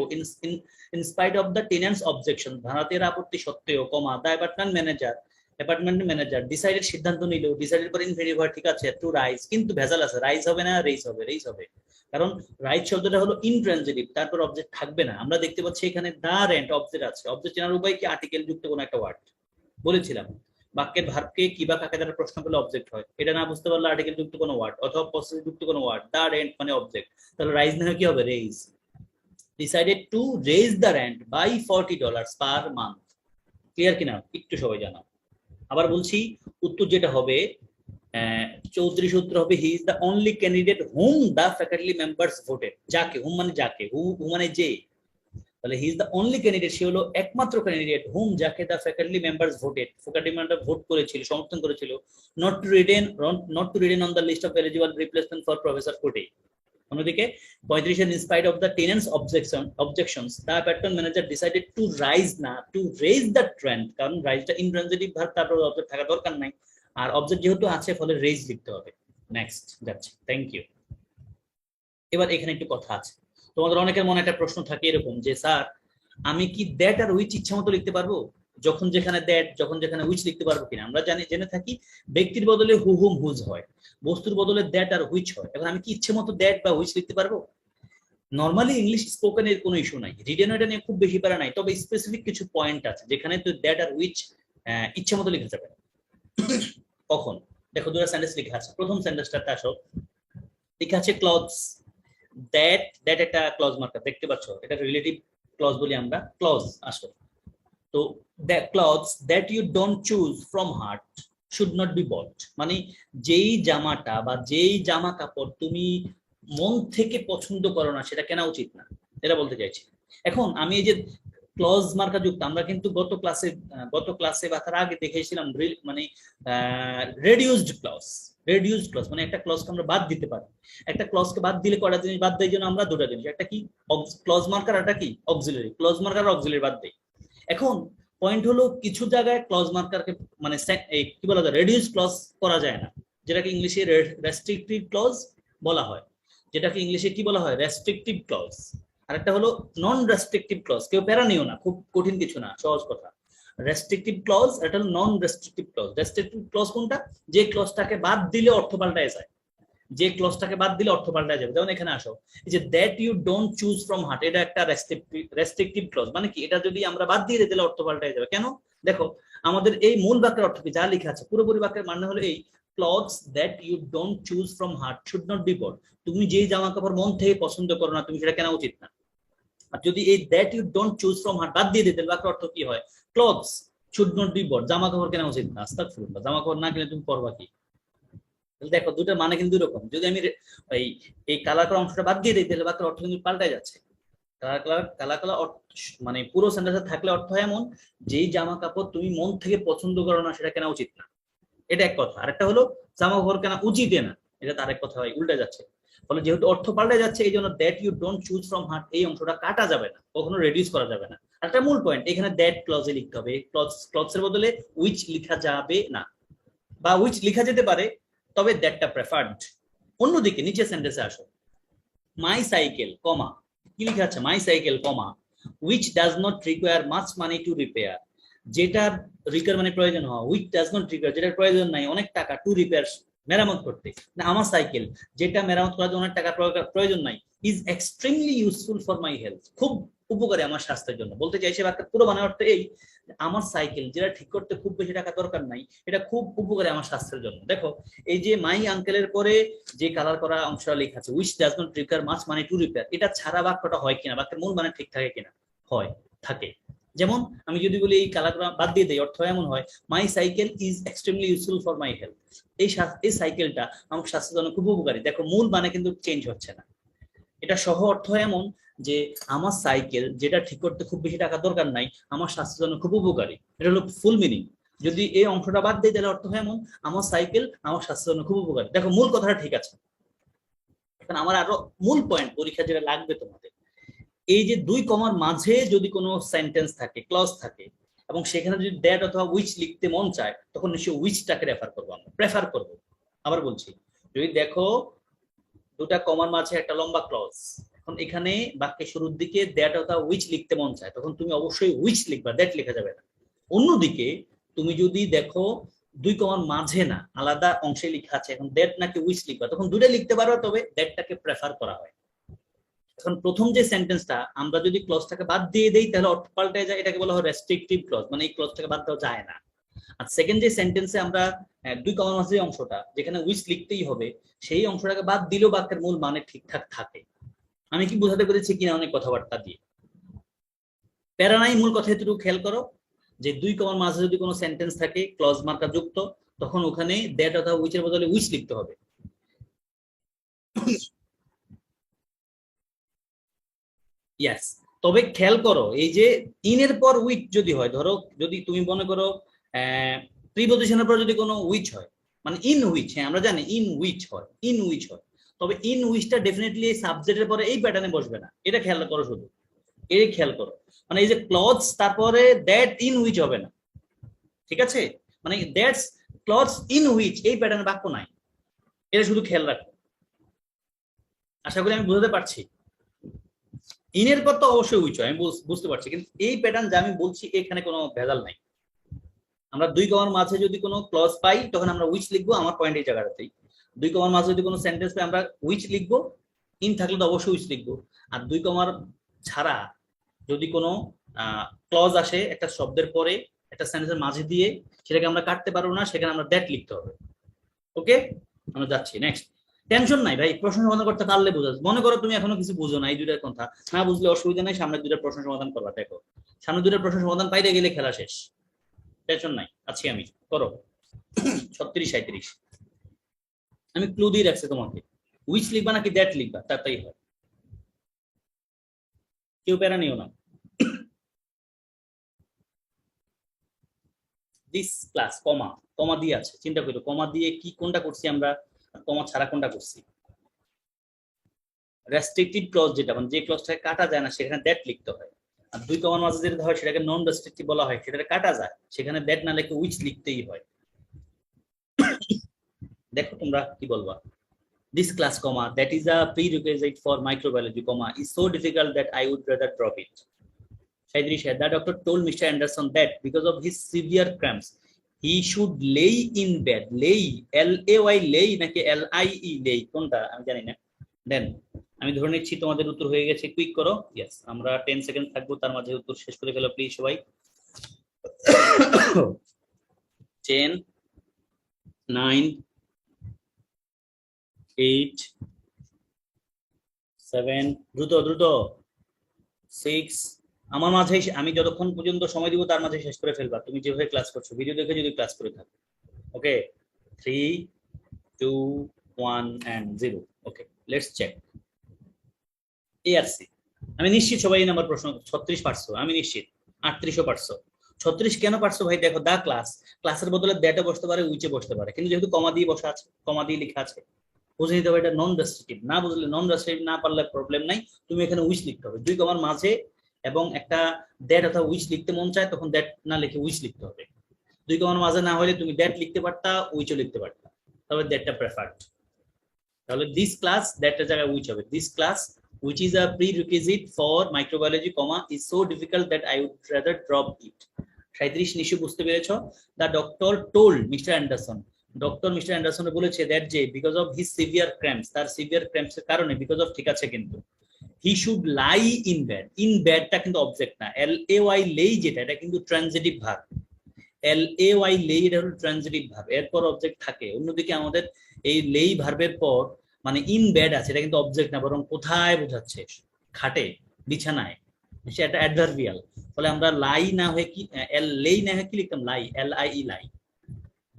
in spite of the tenants objection ভাড়াটিয়ার আপত্তি সত্ত্বেও, comma the apartment manager decided সিদ্ধান্ত নিল, ডিসাইডেড পর ইনফিনিটিভ হয় ঠিক আছে, টু রাইজ, কিন্তু ভেজাল আছে, রাইজ হবে না রেইজ হবে, রেইজ হবে, কারণ রাইট শব্দটা হলো ইনট্রানজিটিভ, তারপর অবজেক্ট থাকবে না। আমরা দেখতে পাচ্ছি এখানে দা রেন্ট অবজেক্ট আছে, অবজেক্ট চেনার উপায় কি আর্টিকেল যুক্ত কোনো একটা ওয়ার্ড বলেছিলাম। বাক্যের ভার্বকে কি বা কাকে দ্বারা প্রশ্ন করলে অবজেক্ট হয়, এটা না বুঝতে পারলে আর্টিকেল যুক্ত কোনো ওয়ার্ড অথবা পসেসিভ যুক্ত কোনো ওয়ার্ড, দা রেন্ট মানে অবজেক্ট, তাহলে রাইজ না হয় কি হবে raise. Decided to raise the rent by $40 per month. Clear কিনা একটু সবাই জানাও। আবার বলছি উত্তর যেটা হবে 34 উত্তর হবে he is the only candidate whom the faculty members voted, যাকে, হুম মানে যাকে, হু মানে যে, তাহলে he is the only candidate, সে হলো একমাত্র ক্যান্ডিডেট হুম যাকে the faculty members voted, faculty member vote করেছিল, সমর্থন করেছিল, not to retain on the list of eligible replacement for professor Coty. অন্যদিকে 35 in spite of the tenants objections the patron manager decided to raise the trend, কারণ রাইজটা intransitive verb, তারপর object থাকা দরকার নাই, আর object যেহেতু আছে ফলে রেজ লিখতে হবে। নেক্সট যাচ্ছে, থ্যাংক ইউ। এবার এখানে একটু কথা আছে, তোমাদের অনেকের মনে একটা প্রশ্ন থাকে এরকম যে স্যার আমি কি দ্যাট আর উইচ ইচ্ছা মতো লিখতে পারবো, যখন যেখানে দ্যাট যখন যেখানে উইচ লিখতে পারবো কিনা? আমরা জেনে থাকি ব্যক্তির বদলে হু হুম হুজ হয়, বস্তুর বদলে দ্যাট আর হুইচ হয়। এখন আমি কি ইচ্ছে মতো দ্যাট বা হুইচ লিখতে পারবো? নর্মালি ইংলিশ স্পোকেন এর কোনো ইস্যু নাই, রিটেন এটা নিয়ে খুব বেশি প্যারা নাই, তবে স্পেসিফিক কিছু পয়েন্ট আছে যেখানে তো দ্যাট আর হুইচ ইচ্ছে মতো লেখা যাবে। কখন? দেখো দুটো সেন্টেন্স লেখা আছে, প্রথম সেন্টেন্সটাতে আসো, লেখা আছে ক্লথস, দ্যাট একটা ক্লজ মার্কার দেখতে পাচ্ছ, এটা রিলেটিভ ক্লজ বলি আমরা, ক্লজ আসো। তো the clothes that you don't choose from heart should not be bought, মানে যেই জামাটা বা যেই জামা কাপড় তুমি মন থেকে পছন্দ করো না সেটা কেনা উচিত না, এটা বলতে চাইছি। এখন আমি এই যে ক্লজ মার্কা যুক্ত, আমরা কিন্তু গত ক্লাসে বা তার আগে দেখেছিলাম মানে রেডিউসড ক্লজ মানে একটা ক্লজকে আমরা বাদ দিতে পারি। একটা ক্লজকে বাদ দিলে কয়টা জিনিস বাদ দেয়, জন্য আমরা দুটো জিনিস, একটা কি ক্লজ মার্কার, একটা কি অক্সিলারি, ক্লজ মার্কার আর অক্সিলারি বাদ দেই। এখন পয়েন্ট হলো কিছু জায়গায় ক্লজ মার্কারকে মানে কি বলা যায়, রেডিউস ক্লজ করা যায় না, যেটাকে ইংলিশে রেস্ট্রিকটিভ ক্লজ বলা হয়, যেটাকে ইংলিশে কি বলা হয়, রেস্ট্রিকটিভ ক্লজ। আরেকটা হলো নন রেস্ট্রিকটিভ ক্লজ, কেউ প্যারা নিও না, খুব কঠিন কিছু না, সহজ কথা। রেস্ট্রিকটিভ ক্লজ, এটা হলো নন রেস্ট্রিকটিভ ক্লজ। রেস্ট্রিকটিভ ক্লজ কোনটা? যে ক্লজটাকে বাদ দিলে অর্থ পাল্টায় যায়, যে ক্লজটাকে বাদ দিলে অর্থ পাল্টায় যাবে। যেমন এখানে আসো, এই যে that you don't choose from heart, এটা একটা রেস্ট্রিকটিভ ক্লজ, মানে কি এটা যদি আমরা বাদ দিয়ে দিলে অর্থ পাল্টায় যাবে। কেন? দেখো আমাদের এই মূল বাক্যের অর্থ কি, যা লেখা আছে পুরোপুরি বাক্যের মানে হলো এই, clothes that you don't choose from heart should not be bought, তুমি যেই জামা কাপড় মন থেকে পছন্দ করো না তুমি সেটা কেনা উচিত না। আর যদি এই that you don't choose from heart বাদ দিয়ে দিতে, বাক্যের অর্থ কি হয়, clothes should not be bought, জামা কাপড় কেনা উচিত না। আস্তাগফিরুল্লাহ, জামা কাপড় না কিনে তুমি পরবা কি? দেখো দুটোর মানে কিন্তু এরকম, যদি আমি এই কালার করা অংশটা বাদ দিয়ে দিই তাহলে বাক্যের অর্থ কিন্তু পাল্টায় যাচ্ছে। কালার মানে পুরো সেন্টেন্সে থাকলে অর্থ হয় এমন, যেই জামা কাপড় তুমি মন থেকে পছন্দ করো না সেটা কেনা উচিত না, এটা এক কথা। আরেকটা হলো জামা কাপড় কেনা উচিত না, এটা তার এক কথা হয়, উল্টে যাচ্ছে। ফলে যেহেতু অর্থ পাল্টে যাচ্ছে এই জন্য that you don't choose from heart এই অংশটা কাটা যাবে না, কখনো রিডিউস করা যাবে না। একটা মূল পয়েন্ট এখানে দ্যাট ক্লজে লিখতে হবে, ক্লজের বদলে উইচ লেখা যাবে না, বা উইচ লেখা যেতে পারে তবে দ্যাটটা প্রেফার্ড। অন্যদিকে নিচে সেন্টেন্সে আসো, মাই সাইকেল কমা, কি লেখা আছে, my cycle comma which does not require much money to repair, যেটার রিকোয়ার মানে প্রয়োজন হওয়া, উইচ ডাজ নট রিকোয়ার যেটার প্রয়োজন নাই অনেক টাকা, টু রিপেয়ার মেরামত করতে, না আমার সাইকেল যেটা মেরামত করার জন্য অনেক টাকা প্রয়োজন নাই, is extremely useful for my health, খুব উপকারী আমার স্বাস্থ্যের জন্য। বলতে চাইছে বাক্যের পুরো মানে অর্থ এই, আমার সাইকেল যেটা ঠিক করতে খুব বেশি টাকা দরকার নাই, এটা খুব উপকারী আমার স্বাস্থ্যের জন্য। দেখো এই যে মাই আঙ্কেলের পরে যে কালার করা অংশটা লেখা আছে, which does not require much money to repair, এটা ছাড়া বাক্যটা হয় কিনা, বাক্যের মূল মানে ঠিক থাকে কিনা, হয়, থাকে। যেমন আমি যদি বলি এই কালার বাদ দিয়ে দেই, অর্থ এমন হয়, my cycle is extremely useful for my health, এই সাইকেলটা আমার স্বাস্থ্যের জন্য খুব উপকারী। দেখো মূল মানে কিন্তু চেঞ্জ হচ্ছে না, এটা সহ অর্থ এমন যে আমার সাইকেল যেটা ঠিক করতে খুব বেশি টাকা দরকার নাই আমার স্বাস্থ্যের জন্য খুব উপকারী, এটা হলো ফুল মিনিং। যদি এই অংশটা বাদ দিই তাহলে অর্থ হয় এমন, আমার সাইকেল আমার স্বাস্থ্যের জন্য খুব উপকারী। দেখো মূল কথাটা ঠিক আছে। এখন আমার আরো মূল পয়েন্ট পরীক্ষা যেটা লাগবে তোমাদের, এই যে দুই কমার মাঝে যদি কোনো সেন্টেন্স থাকে, ক্লজ থাকে, এবং সেখানে যদি দ্যাট অথবা উইচ লিখতে মন চায় তখন নিশ্চয়ই উইচটাকে রেফার করবো, আমরা প্রেফার করবো। আবার বলছি, যদি দেখো দুটা কমার মাঝে একটা লম্বা ক্লজ, এখন এখানে বাক্যের শুরুর দিকে দ্যাট অথবা উইচ লিখতে মন চায় তখন তুমি অবশ্যই উইচ লিখবা, দ্যাট লেখা যাবে না। অন্যদিকে তুমি যদি দেখো দুই কমার মাঝে না আলাদা অংশে লেখা আছে, এখন দ্যাট নাকি উইচ লিখবা, তখন দুটো লিখতে পারো, তবে দ্যাটটাকে প্রেফার করা হয়। এখন প্রথম যে সেন্টেন্সটা আমরা যদি ক্লজটাকে বাদ দিয়ে দেই তাহলে অর্থ পাল্টে যায়, এটাকে বলা হয় রেস্ট্রিকটিভ ক্লজ, মানে এই ক্লজটাকে বাদ দেওয়া যায় না। আর সেকেন্ড যে সেন্টেন্সে আমরা দুই কমার মাঝে যে অংশটা যেখানে উইচ লিখতেই হবে সেই অংশটাকে বাদ দিলেও বাক্যের মূল মানে ঠিকঠাক থাকে। আমি কি বোঝাতে পেরেছি কিনা অনেক কথাবার্তা দিয়ে? প্যারা নাই, মূল কথা একটু খেয়াল করো যে দুই কমার মাঝে যদি কোনো সেন্টেন্স থাকে ক্লজ মার্কা যুক্ত তখন ওখানে দ্যাট অথবা উইচের বদলে উইচ লিখতে হবে। ইয়াস, তবে খেয়াল করো এই যে ইনের পর উইচ যদি হয়, ধরো যদি তুমি মনে করো প্রিপজিশনের পর যদি কোনো উইচ হয়, মানে ইন উইচ, হ্যাঁ আমরা জানি ইন উইচ হয়, ইন উইচ হয়, তবে ইন উইচটা ডেফিনেটলি এই সাবজেক্টের পরে এই প্যাটার্নে বসবে না, এটা খেয়াল করো শুধু, এই খেয়াল করো। মানে এই যে ক্লজ তারপরে দ্যাট ইন উইচ হবে না, ঠিক আছে? মানে দ্যাটস ক্লজ ইন উইচ এই প্যাটার্নে বাক্য নাই, এটা শুধু খেয়াল রাখো। আশা করি আমি বুঝতে পারছি। ইনের পর তো অবশ্যই উইচ হয়, আমি বুঝতে পারছি, কিন্তু এই প্যাটার্ন যা আমি বলছি এখানে কোনো ভেজাল নাই। আমরা দুই কমার মাঝে যদি কোনো ক্লজ পাই তখন আমরা উইচ লিখবো, আমার পয়েন্ট এই জায়গাটাতেই। দুই কমার মাঝে যদি কোনো সেন্টেন্স পাই আমরা উইচ লিখবো, ইন থাকলে তো অবশ্যই উইচ লিখবো। আর দুই কমার ছাড়া যদি কোনো ক্লজ আসে একটা শব্দের পরে একটা সেন্টেন্সের মাঝে দিয়ে, সেটাকে আমরা কাটতে পারবো না, সেখানে আমরা দ্যাট লিখতে হবে। ওকে, আমরা যাচ্ছি নেক্সট। টেনশন নাই ভাই, প্রশ্ন সমাধান করতে পারলে বোঝা। মনে করো তুমি এখনো কিছু বুঝো না, এই দুইটার কথা না বুঝলে অসুবিধা নাই, সামনে দুইটা প্রশ্ন সমাধান করবা। দেখো সামনে দুইটা প্রশ্ন সমাধান পাইতে গেলে খেলা শেষ, টেনশন নাই, আছি আমি, করো। 36 37 আমি ক্লু দিয়ে রাখছি তোমাকে, উইচ লিখবা নাকি দ্যাট লিখবা তাই হয়, কেউ প্যারা নিও না। দিস ক্লাস কমা, কমা দিয়ে আছে, চিন্তা করো কমা দিয়ে কি কোনটা করছি আমরা, কমা ছাড়া কোনটা করছি। রেস্ট্রিকটিভ ক্লজ যেটা, মানে যে ক্লজটাকে কাটা যায় না সেখানে দ্যাট লিখতে হয়। আর দুই কমার মাঝে যেটা হয় সেটাকে নন রেস্ট্রিকটিভ বলা হয়, সেটাকে কাটা যায়, সেখানে দ্যাট না লিখে উইচ লিখতেই হয়। দেখো তোমরা কি বলবা। This class, comma, that is a prerequisite for microbiology, comma, is so difficult that I would rather drop it. Shaidri said, the doctor told Mr. Anderson that because of his severe cramps, he should lay in bed. Lay, L-A-Y, lay নাকি L-I-E, lay, কোনটা আমি জানি না। দেন আমি ধরে নিচ্ছি তোমাদের উত্তর হয়ে গেছে, কুইক করো। ইয়েস, আমরা 10 সেকেন্ড থাকবো, তার মাঝে উত্তর শেষ করে ফেলো প্লিজ সবাই। 10 9 8 7, দ্রুত দ্রুত, 6, আমার মাঝে আমি যতক্ষণ পর্যন্ত সময় দিব তার মাঝে শেষ করে ফেলবা, তুমি যেভাবে ক্লাস করছো ভিডিও দেখে যদি ক্লাস করে থাকো। Okay, 3 2 1 and 0। Okay, let's check. ARC, আমি নিশ্চিত সবাই এই নাম্বার প্রশ্ন 36 পারছো, আমি নিশ্চিত 38ও পারছো। 36 কেন পারছো ভাই? দেখো দা ক্লাস, ক্লাসের বদলে দ্যাটে বসতে পারে, উইচে বসতে পারে, কিন্তু যেহেতু কমা দিয়ে বসা আছে, কমা দিয়ে লেখা আছে, বুঝে নিতে হবে এটা নন রেস্ট্রিকটিভ। না বুঝলে, নন রেস্ট্রিকটিভ না পারলে প্রবলেম নাই, তুমি এখানে উইচ লিখতে হবে। দুই কমার মাঝে এবং একটা দ্যাট অথবা উইচ লিখতে মন চায় তখন দ্যাট না লিখে উইচ লিখতে হবে। দুই কমার মাঝে না হলে তুমি দ্যাট লিখতে পারতা, উইচও লিখতে পারতা, তবে দ্যাটটা প্রেফার্ড। তাহলে দিস ক্লাস দ্যাটটা জায়গায় উইচ হবে। This class which is a prerequisite for microbiology, comma, is so difficult that I would rather drop it. 37 নিশ্চয় বুঝতে পেরেছো। The doctor told Mr. Anderson, doctor Mister Anderson বলেছে দ্যাট যে because of his severe cramps, তার severe cramps এর কারণে, because of ঠিক আছে কিন্তু he should lie in bed, in বেডটা কিন্তু অবজেক্ট না, এল এ ওয়াই লেই যেটা এটা কিন্তু transitive verb, L A Y লেই এটা হলো ট্রানজিটিভ ভার্ব, এরপর অবজেক্ট থাকে। অন্যদিকে আমাদের এই লেই ভার্বের পর মানে ইন বেড আছে, এটা কিন্তু অবজেক্ট না, বরং কোথায় বোঝাচ্ছে, খাটে, বিছানায়, সেটা অ্যাডভার্বিয়াল। ফলে আমরা লাই না হয়ে কি এল লেই না হয়ে কি লিখতাম, lie, L I E, lie.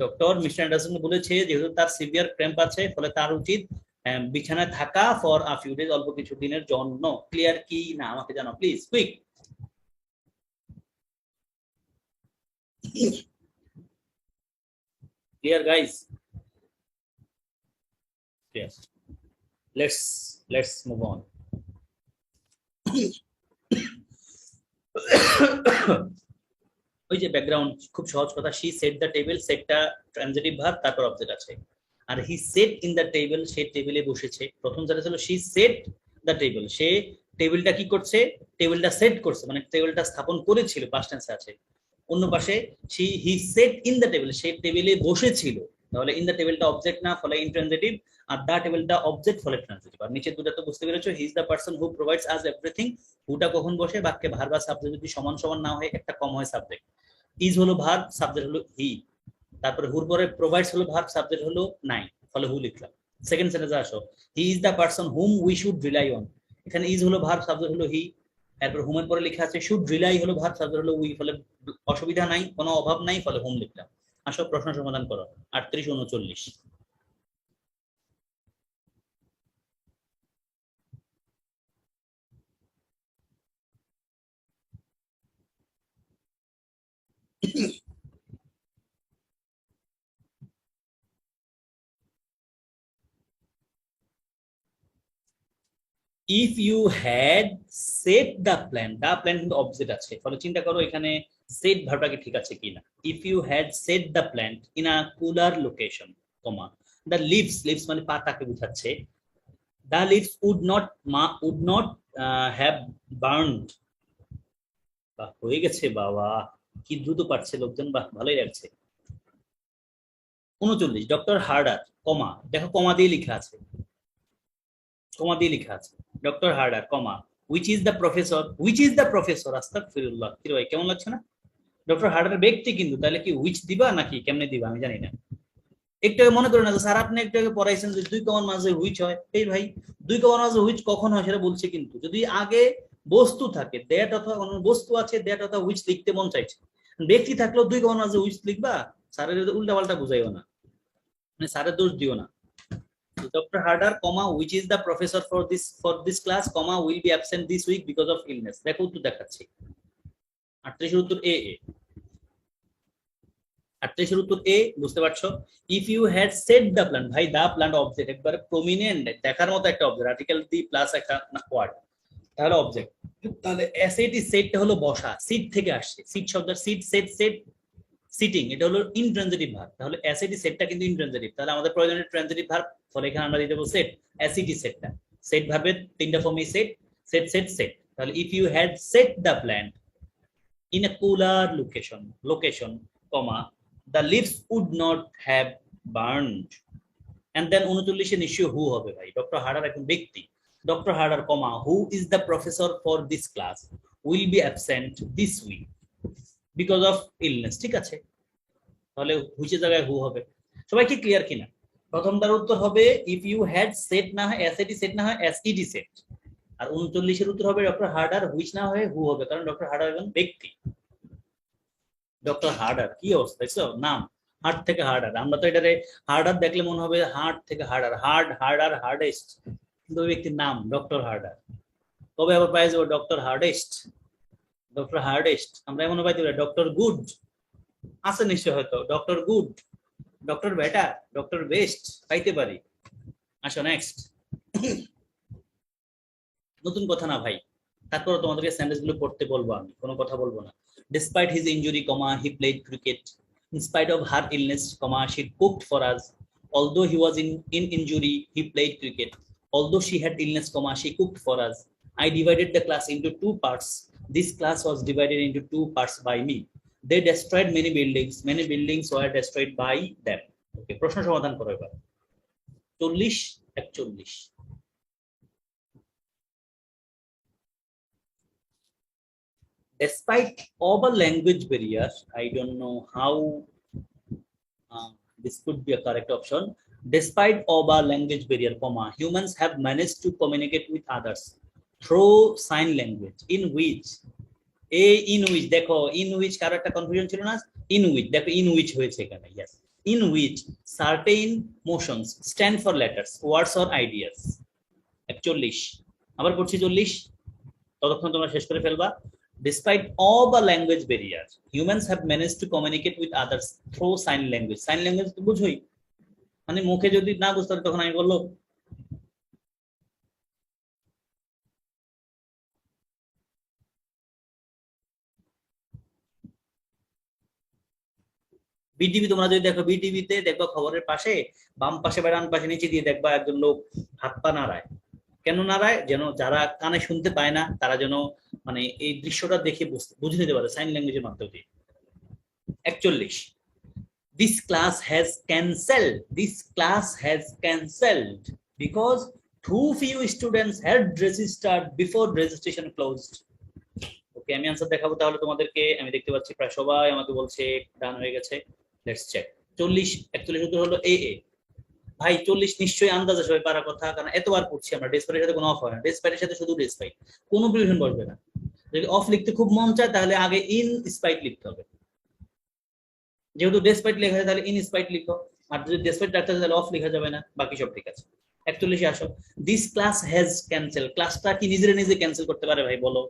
Doctor Mister Anderson বলেছে যেহেতু তার সিভিয়ার ক্র্যাম্প আছে ফলে তার উচিত বিছানায় থাকা ফর আ ফিউ ডেজ, অল্প কিছু দিনের জন্য। ক্লিয়ার কি না আমাকে জানাও please, quick. Clear guys? Yes, let's move on. ওই যে ব্যাকগ্রাউন্ড, খুব সহজ কথা, শি সেট দ্য টেবিল, সেটটা ট্রানজিটিভ ভার্ব, তারপর অবজেক্ট আছে। আর he said in the table, সে টেবিলে বসেছে। প্রথম যেটা ছিল শি সেট দ্য টেবিল, সে টেবিলটা কি করছে, টেবিলটা সেট করছে, মানে টেবিলটা স্থাপন করেছিল, পাস্ট টেন্সে আছে। অন্য পাশে he said in the table, সে টেবিলে বসেছিল, তাহলে ইন দ্য টেবিলটা অবজেক্ট না, ফলে ইনট্রানজিটিভ। আর দা টেবিলটা অবজেক্ট, ফলে ট্রানজিটিভ। আর নিচে দুটো তো বুঝতে পেরেছো, he is the person who provides us everything. হুটা কখন বসে, বাক্যে ভার্ব আর সাবজেক্ট যদি সমান সমান না হয়, একটা কম হয় সাবজেক্ট। ইজ হলো ভার্ব, সাবজেক্ট হলো হি, তারপরে হুর পরে প্রোভাইডস হলো ভার্ব, সাবজেক্ট হলো নাই, ফলে হু লিখলাম। সেকেন্ড সেন্টেন্সে আসো, হি is the person whom we should rely on. এখানে ইজ হলো ভার্ব, সাবজেক্ট হলো হি, তারপর হুমের পরে লেখা আছে শুড রিলাই হলো ভার্ব, সাবজেক্ট হলো উই, ফলে অসুবিধা নাই, কোনো অভাব নাই, ফলে হুম লিখলাম। আসো প্রশ্ন সমাধান করো। 38 39 if you had set the plan, the plan কিন্তু অবজেক্ট আছে, ফলে চিন্তা করো এখানে সেট ভার্বটাকে ঠিক আছে কিনা। If you had set the plan in a cooler location, comma the leaves, leaves মানে পাতাকে বোঝাচ্ছে, the leaves would not have burned। বাহ, হয়ে গেছে বাবা, কি দ্রুত পারছে লোকজন, বাহ ভালোই লাগছে। 39 ডক্টর হার্ডার, কমা দেখো কমা দিয়ে লেখা আছে, কমা দিয়ে লেখা আছে doctor Harder, comma which is the professor, which is the professor, আস্তাগফিরুল্লাহ। কি রে ভাই কেমন লাগছে না? ডক্টর হার্ডার ব্যক্তি কিন্তু, তাহলে কি হুইচ দিবা নাকি কেমনে দিবা আমি জানি না। একটু মনে করেন না স্যার আপনি একটু আগে পড়াইছেন যে দুই কমার মাঝে হুইচ হয়, এই ভাই দুই কমার মাঝে হুইচ কখন হয় সেটা বলছে, কিন্তু যদি আগে বস্তু থাকে দ্যাট অথবা কোনো বস্তু আছে দ্যাট অথবা হুইচ লিখতে মন চাইছে, ব্যক্তি থাকলেও দুই কমার মাঝে হুইচ লিখবা, স্যারের উল্টা পাল্টা বুঝাইও না, মানে স্যারের দোষ দিও না। Doctor Harder, comma which is the professor for this class, comma will be absent this week because of illness. দেখো উত্তর দেখাচ্ছি, 38 উত্তর এ। 38 উত্তর এ, বুঝতে পারছো? If you had set the plan, ভাই দা প্ল্যান অবজেক্ট, একবারে প্রমিনেন্ট দেখার মতো একটা অবজেক্ট, আর্টিকেল দি প্লাস একটা ওয়ার্ড, তাহলে অবজেক্ট। তাহলে এসএটি সেটটা হলো বসা, সিট থেকে আসছে, সিট শব্দের সিট, সেট সেট সিটিং, এটা হলো ইনট্রানজিটিভ ভার্ব, তাহলে এসএটি সেটটা কিন্তু ইনট্রানজিটিভ, তাহলে আমাদের প্রয়োজনীয় ট্রানজিটিভ ভার্ব, ফলে এখানে আমরা দিয়ে দেবো সেট। এসএটি সেটটা, সেট ভার্বের তিনটা ফর্মই সেট, সেট সেট সেট, তাহলে if you had set the plan in a cooler location, comma the leaves would not have burned, and then 39 নিশ্চয় হু হবে ভাই, ডক্টর হার্ডার একজন ব্যক্তি, doctor Harder, comma who is the professor for this class will be absent this week because of illness. ঠিক আছে, তাহলে হুইচের জায়গায় হু হবে। সবাই কি ক্লিয়ার কিনা? প্রথমটার উত্তর হবে ইফ ইউ হ্যাড সেট না হয় এসএটি সেট না হয় এসইডি সেট, আর 39 উত্তর হবে ডক্টর হার্ডার, হুইচ না হয় হু হবে, কারণ ডক্টর হার্ডার একজন ব্যক্তি। ডক্টর হার্ডার, কি অবস্থা দেখছো, নাম হার্ড থেকে হার্ডার, আমরা তো এটারে হার্ডার দেখলে মনে হবে হার্ড থেকে হার্ডার, হার্ড হার্ডার হার্ডেস্ট, কিন্তু ওই ব্যক্তির নাম ডক্টর হার্ডার। কবে আবার পাই যাবো ডক্টর হার্ডেস্ট, ডক্টর হার্ডেস্ট, আমরা এমন পাইতে পারি ডক্টর গুড, আছে নিশ্চয় হয়তো doctor good, doctor better, doctor best পাইতে পারি। আসো নেক্সট, নতুন কথা না ভাই, তারপর তোমাদেরকে সেন্টেন্স গুলো পড়তে বলবো, আমি কোনো কথা বলবো না। Despite his injury, comma, he played cricket. In spite of her illness, comma, she cooked for us. Although he was in injury, he played cricket. Although she had illness, comma, she cooked for us. I divided the class into two parts. This class was divided into two parts by me. They destroyed many buildings. Many buildings were destroyed by them. Okay, প্রশ্ন সমাধান করো এবার। 40 41। Despite of a language barrier, I don't know how this could be a correct option. Despite of a language barrier, comma, humans have managed to communicate with others through sign language, in which in which দেখো in which কারো একটা confusion ছিল না, in which দেখো in which হয়েছে এখানে, yes, in which certain motions stand for letters, words or ideas। 41 আবার পড়ছি 40, ততক্ষণ তোমরা শেষ করে ফেলবা। Despite all the language barrier, humans have managed to communicate with others through sign language. Sign language তো বুঝোই, মানে মুখে যদি না বুঝতে পারি তখন আমি বললো বিটিভি, তোমরা যদি দেখো বিটিভিতে দেখবা খবরের পাশে বাম পাশে বা ডান পাশে নিচে দিয়ে দেখবা একজন লোক হাত পা নাড়ায়, কেন নাড়ায়? যেন যারা কানে শুনতে পায় না তারা যেন মানে এই দৃশ্যটা দেখে বুঝে নিতে পারে সাইন ল্যাঙ্গুয়েজের মাধ্যমে। 41 This class has cancelled because too few students had registered before registration closed. ওকে, আমি आंसर দেখাবো তাহলে তোমাদেরকে। আমি দেখতে পাচ্ছি প্রায় সবাই আমাকে বলছে ডান হয়ে গেছে, লেটস চেক। 40 41 উত্তর হলো এ এ। ভাই 40 নিশ্চয়ই আন্দাজে সবাই পারার কথা, কারণ এতবার পড়ছি আমরা। ডেসপাইটের সাথে কোনো অফ হয় না, ডেসপাইটের সাথে শুধু ডেসপাইট, কোনো প্রিভিশন বসবে না। যদি অফ লিখতে খুব মন চায় তাহলে আগে ইন স্পাইট লিখতে হবে, যেহেতু ডেসপাইট লেখা আছে তাহলে ইন স্পাইট লিখো, আর যদি ডেসপাইট রাখতে তাহলে অফ লেখা যাবে না, বাকি সব ঠিক আছে। 41 আসো, দিস ক্লাস হ্যাজ ক্যান্সেল, ক্লাসটা কি নিজে নিজে ক্যান্সেল করতে পারে ভাই বলো?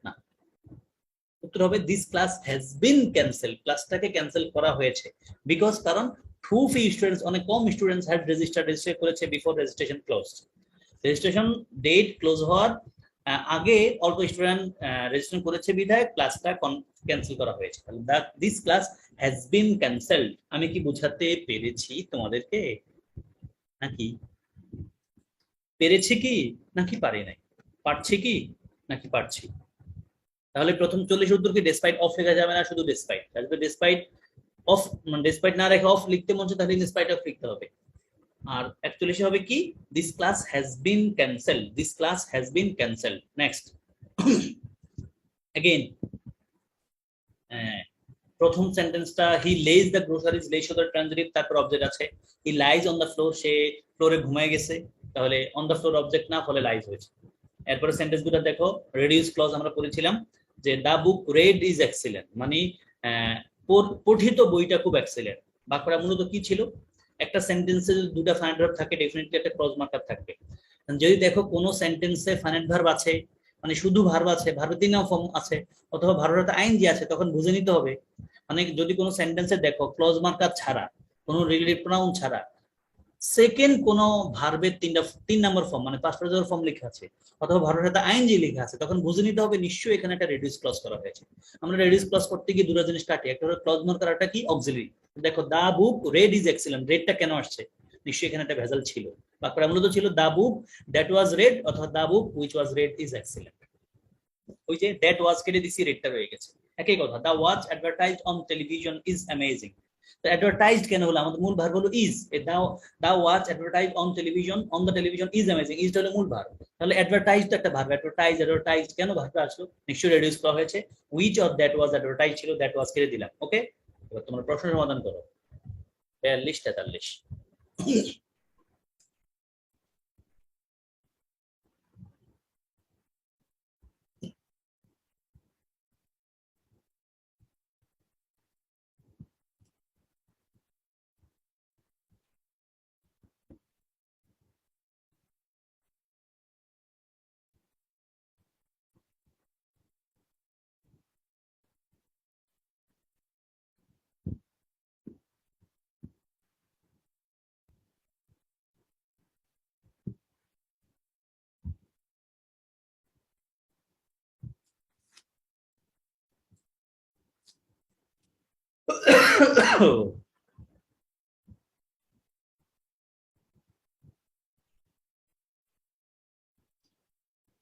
না, উত্তর হবে this class has been cancel, ক্লাসটাকে ক্যান্সেল করা হয়েছে, বিকজ কারণ টু ফিউ স্টুডেন্টস, অনেক কম স্টুডেন্টস হ্যাড রেজিস্টার করেছে before registration closed. Registration date close হওয়ার আগে অল্প স্টুডেন্ট রেজিস্ট্রেশন করেছে বিধায় ক্লাসটা ক্যান্সেল করা হয়েছে। This class has bin cancelled, আমি কি বোঝাতে পেরেছি তোমাদেরকে? নাকি পেরেছি কি নাকি পারি নাই? পারছি কি নাকি পারছি? তাহলে প্রথম 40 উত্তর কি ডেসপাইট অফ লেখা যাবে না, শুধু ডেসপাইট আসবে? ডেসপাইট অফ মানে ডেসপাইট না রেখে অফ লিখতে মন চায় তাহলে ডেসপাইট অফ লিখতে হবে। আর 41 হবে কি this class has bin cancelled, this class has bin cancelled. Next again প্রথম সেন্টেন্সটা হি লেজ দ্য গ্রোসারিজ, লেজ শব্দ ট্রানজিটিভ, তারপর অবজেক্ট আছে। হি লাইজ অন দ্য ফ্লোর, সে ফ্লোরে ঘুমায় গেছে, তাহলে অন দ্য ফ্লোর অবজেক্ট না, ফলে লাইজ হয়েছে। এরপরে সেন্টেন্স দুটো দেখো, রেডিউস ক্লজ আমরা পড়েছিলাম যে দা বুক রেড ইজ এক্সিলেন্ট, মানে পঠিত বইটা খুব এক্সিলেন্ট। বাক্যটা মূলত কি ছিল? একটা সেন্টেন্সে যদি দুটো ফাইনাইট ভার্ব থাকে ডেফিনেটলি একটা ক্লজ মার্কার থাকবে। যদি দেখো কোনো সেন্টেন্সে ফাইনাইট ভার্ব আছে, মানে শুধু ভার্ব আছে, ভার্বের তিন ফর্ম আছে, অথবা ভার্বের সাথে আইএনজি আছে, তখন বুঝে নিতে হবে মানে যদি কোনো সেন্টেন্সে দেখো ক্লজ মার্কার ছাড়া, কোনো রিলেটিভ প্রোনাউন ছাড়া সেকেন্ড কোনো ভার্বের তিন নম্বর ফর্ম মানে পাস্ট প্রেজেন্ট ফর্ম লেখা আছে, অথবা ভার্বের সাথে আইএনজি লেখা আছে, তখন বুঝে নিতে হবে নিশ্চয়ই এখানে একটা রেডিউস ক্লজ করা হয়েছে। আমরা রেডিউস ক্লজ করতে গিয়ে দুটো জিনিস কাটি, একটা হলো ক্লজ মার্কার, একটা কি অক্সিলারি। দেখো দা বুক রেড ইজ এক্সিলেন্ট, রেডটা কেন আসছে? নিশ্চয়ই এখানে একটা ভেজাল ছিল। বাক্যটা মূলত ছিল দা বুক দ্যাট ওয়াজ রেড, অথবা the book which was read is excellent. ওই যে দ্যাট ওয়াজ কেটে দিছি, রেডটা রয়ে গেছে। একই কথা, the watch advertised on television is amazing. তো অ্যাডভার্টাইজড কেন হলো? আমাদের মূল ভার্ব হলো is. The watch advertised on television, on the television is amazing, is হলো মূল ভার্ব। তাহলে অ্যাডভার্টাইজড একটা ভার্ব, অ্যাডভার্টাইজড কেন ভার্বটা আসলো? নিশ্চয়ই রেডিউস করা হয়েছে। Which of that was advertise ছিল, দ্যাট ওয়াজ কেটে দিলাম। ওকে, এবার তোমরা প্রশ্ন সমাধান করো। 42 43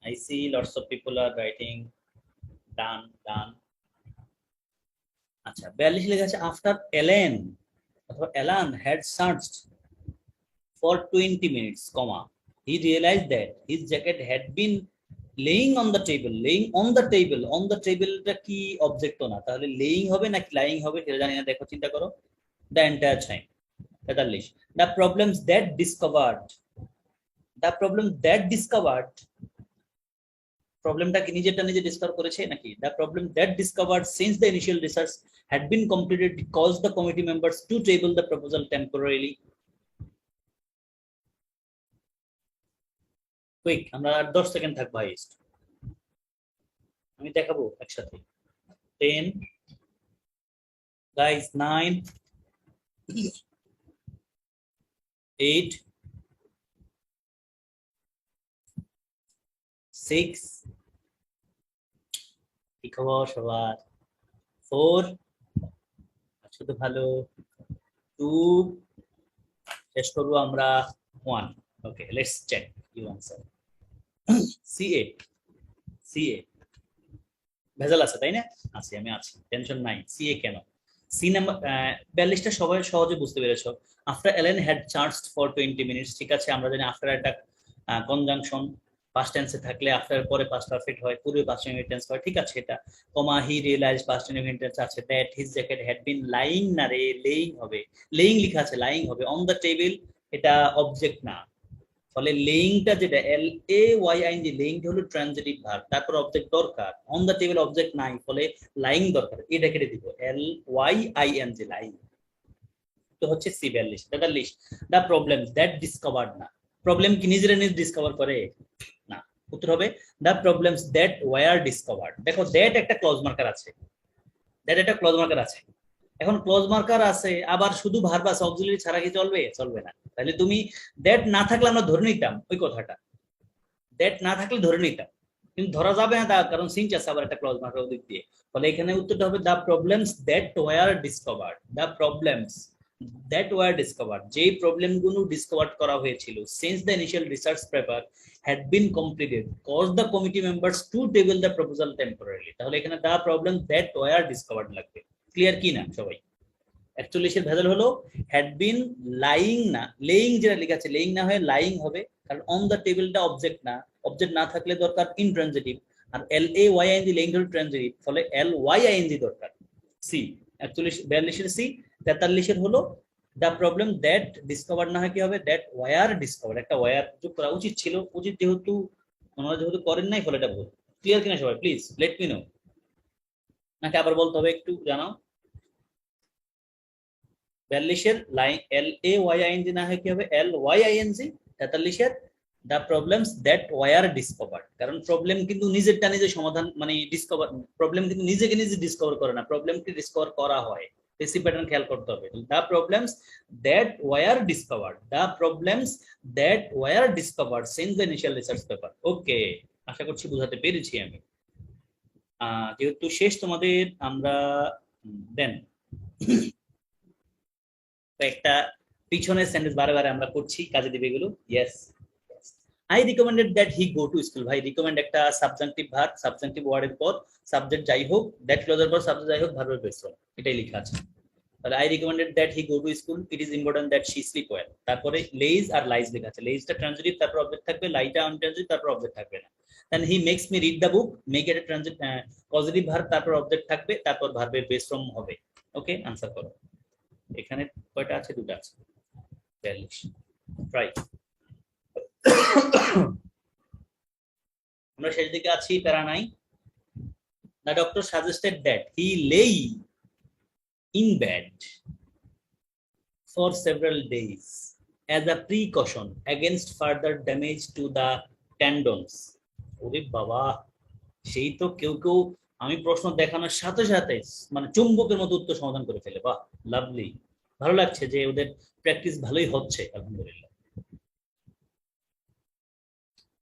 I see lots of people are writing done done. আচ্ছা 42 লেখা আছে আফটার এলেন অথবা এলান had searched for 20 minutes, comma, he realized that his jacket had been laying on the table. Laying on the table, on the table টা কি object না, তাহলে laying হবে নাকি lying হবে সেটা জানি না, দেখো চিন্তা করো। the entire time 43 the problems that discovered, the problem that discovered, প্রবলেমটা কি নিজেরটা নিজে ডিসকভার করেছে নাকি? the problem that discovered since the initial research had been completed caused the committee members to table the proposal temporarily. Quick, আমরা 10 second থাকবো highest, আমি দেখাবো একসাথে। 10 গাইস, 9 8 6 কি খবর সবার? 4 শুধু ভালো, 2 শেষ করবো আমরা, 1। Okay, let's check you answer. সিএ সিএ ভেজাল আছে তাই না? আছি, আমি আছি, টেনশন নাই। সিএ কেন? সি নাম্বার 42টা সবাই সহজে বুঝতে পেরেছো। আফটার এলেন হ্যাড চার্জড ফর 20 মিনিটস, ঠিক আছে, আমরা জানি আফটার একটা কনজাংশন, পাস্ট টেন্সে থাকলে আফটার পরে পাস্ট পারফেক্ট হয়, পূর্বে পাস্ট ইনডিফিনিট টেন্স হয়, ঠিক আছে এটা। Comma he realise past indefinite tense আছে। That his jacket had been lying, না রে, লেইং হবে, লেইং লেখা আছে, লাইং হবে। অন দ্য টেবিল এটা অবজেক্ট না, ফলে লেইংটা যেটা L A Y I N G, লেইংটা হলো ট্রানজিটিভ ভার্ব, তারপর অবজেক্ট দরকার। অন দ্য টেবিল অবজেক্ট নাই, ফলে লাইং দরকার, এটা কেটে দিব, L Y I N G, lying. তো হচ্ছে C 42। 43 the problem that discovered, না, প্রবলেম কি নিজেরা নিজে ডিসকভার করে না, উত্তর হবে the problems that were discovered. দেখো দ্যাট একটা ক্লজ মার্কার আছে, দ্যাট একটা ক্লজ মার্কার আছে। এখন ক্লজ মার্কার আছে, আবার শুধু ভার্ব আছে, অক্সিলারি ছাড়া কি চলবে? চলবে না। তাহলে তুমি দ্যাট না থাকলে আমরা ধরে নিতাম ওই কথাটা, দ্যাট না থাকলে ধরে নিতাম, কিন্তু ধরা যাবে না তা, কারণ সিঞ্চ আছে আবার একটা ক্লজ মার্কার দিক দিয়ে। ফলে এখানে উত্তরটা হবে the problems that were discovered, the problems that were discovered, যেই প্রবলেমগুলো ডিসকভার করা হয়েছিল since the initial research paper had been completed caused the committee members to table the proposal temporarily। তাহলে এখানে the problem that were discovered লাগবে। Clear কি না সবাই? 41 এর ভেজাল হলো had been lying, না laying, যেটা লেখা আছে laying না হয়ে lying হবে, কারণ অন দ্য টেবিলটা অবজেক্ট না, অবজেক্ট না থাকলে দরকার intransitive, R L A Y ING laying হলো ট্রানজিটিভ, ফলে এল ওয়াই আইএনজি দরকার। সি 42 এর সি। 43 এর হলো দ্য প্রবলেম দ্যাট ডিসকভার না হয় কি হবে দ্যাট ওয়ার ডিসকভার, একটা ওয়ার যোগ করা উচিত ছিল, উচিত যেহেতু ওনারা যেহেতু করেন নাই ফলে এটা ভুল। ক্লিয়ার কিনা সবাই? প্লিজ লেট মি নো, নাকি আবার বলতে হবে একটু জানাও। 42 এর line L A Y ING না হয় কি হবে এল ওয়াই আইএনজি। 43 এর the problems that were discovered, কারণ প্রবলেম কিন্তু নিজেরটা নিজে সমাধান মানে ডিসকভার, প্রবলেম কিন্তু নিজেকে নিজে ডিসকভার করে না, প্রবলেমকে ডিসকভার করা হয়। বেসিক প্যাটার্ন খেয়াল করতে হবে। The problems that were discovered, the problems that were discovered since the initial research paper. Okay, আশা করছি বুঝাতে পেরেছি আমি। যেহেতু শেষ তোমাদের, আমরা দেন একটা পিছনের সেন্টেন্স বারে বারে আমরা করছি, কাজে দিবে এগুলো। Yes, I recommended that he go to school. ভাই রিকমেন্ড একটা সাবজেক্টিভ ভার্ব, সাবজেক্টিভ ওয়ার্ডের পর সাবজেক্ট যাই হোক, দ্যাট ক্লজের পর সাবজেক্ট যাই হোক, ভার্বের বেস হবে, এটাই লেখা আছে। তাহলে I recommended that he go to school, it is important that she slip well. তারপরে লেইজ আর লাইজ লেখা আছে, লেইজটা ট্রানজিটিভ তারপর অবজেক্ট থাকবে, লাইটা আনট্রানজিটিভ তারপর অবজেক্ট থাকবে না। Then he makes me read the book, make এর ট্রানজিট পজিটিভ ভার্ব তারপর অবজেক্ট থাকবে, তারপর ভার্বের বেস ফর্ম হবে। ওকে, আনসার করো। এখানে কয়টা আছে? দুটো আছে। 42 ট্রাই। আমরা শেষ দিকে আছি, প্যারা নাই। The doctor suggested that he lay in bed for several days as a precaution against further damage to the tendons। ওরে বাবা, সেই তো কেউ কেউ আমি প্রশ্ন দেখানোর সাথে সাথে মানে চুম্বকের মতো উত্তর সমাধান করে ফেলে। বাহ, লাভলি, ভালো লাগছে যে ওদের প্র্যাকটিস ভালোই হচ্ছে, আলহামদুলিল্লাহ।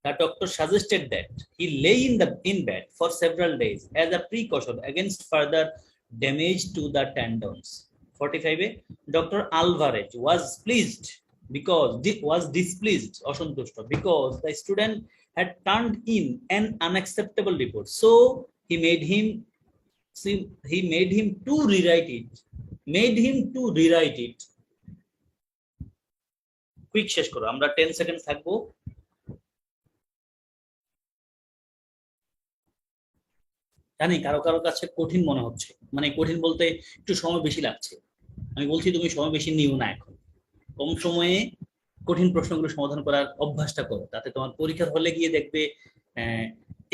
The doctor suggested that he lay in bed for several days as a precaution against further damage to the tendons। 45 Dr. Alvarez was displeased অসন্তুষ্ট because the student had turned in an unacceptable report, so he made him to rewrite it। Quick শেষ করো, আমরা 10 second থাকবো। জানি কারো কারো কাছে কঠিন মনে হচ্ছে, মানে কঠিন বলতে একটু সময় বেশি লাগছে। আমি বলছি তুমি সময় বেশি নিও না, এখন কম সময়ে কঠিন প্রশ্নগুলো সমাধান করার অভ্যাসটা করো, তাতে তোমার পরীক্ষার হলে গিয়ে দেখবে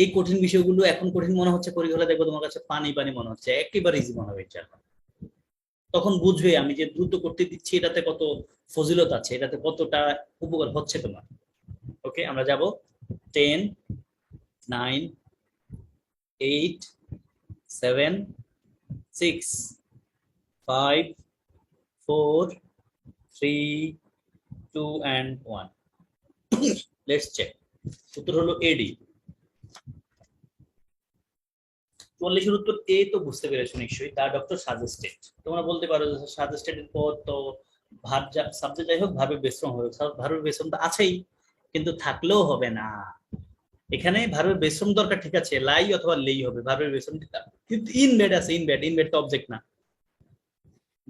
এই কঠিন বিষয়গুলো এখন কঠিন মনে হচ্ছে, পরীক্ষা হলে দেখবে তোমার কাছে পানি পানি মনে হচ্ছে, একেবারে ইজি মনে হবে ইনশাআল্লাহ। তখন বুঝবে আমি যে দ্রুত করতে দিচ্ছি এটাতে কত ফজিলত আছে, এটাতে কতটা উপকার হচ্ছে তোমার। ওকে, আমরা যাব 10 9 8 7 6 5 4 3 2 and 1। let's check। উত্তর হলো এডি। 44 এর উত্তর এ তো বুঝতে পেরেছো নিশ্চয়ই। দা ডক্টর সাজেস্টেড, তোমরা বলতে পারো সাজেস্টেড এর পর তো ভার্ব সাবজেক্ট যাই হোক ভার্বের বেসরম হবে, ভার্বের বেসরম তো আছেই, কিন্তু থাকলেও হবে না, এখানে ভার্বের বেসরম দরকার, ঠিক আছে, লাই অথবা লেই হবে, ভার্বের বেসরম কিন্তু ইন বেড আছে, ইন বেড তো অবজেক্ট না।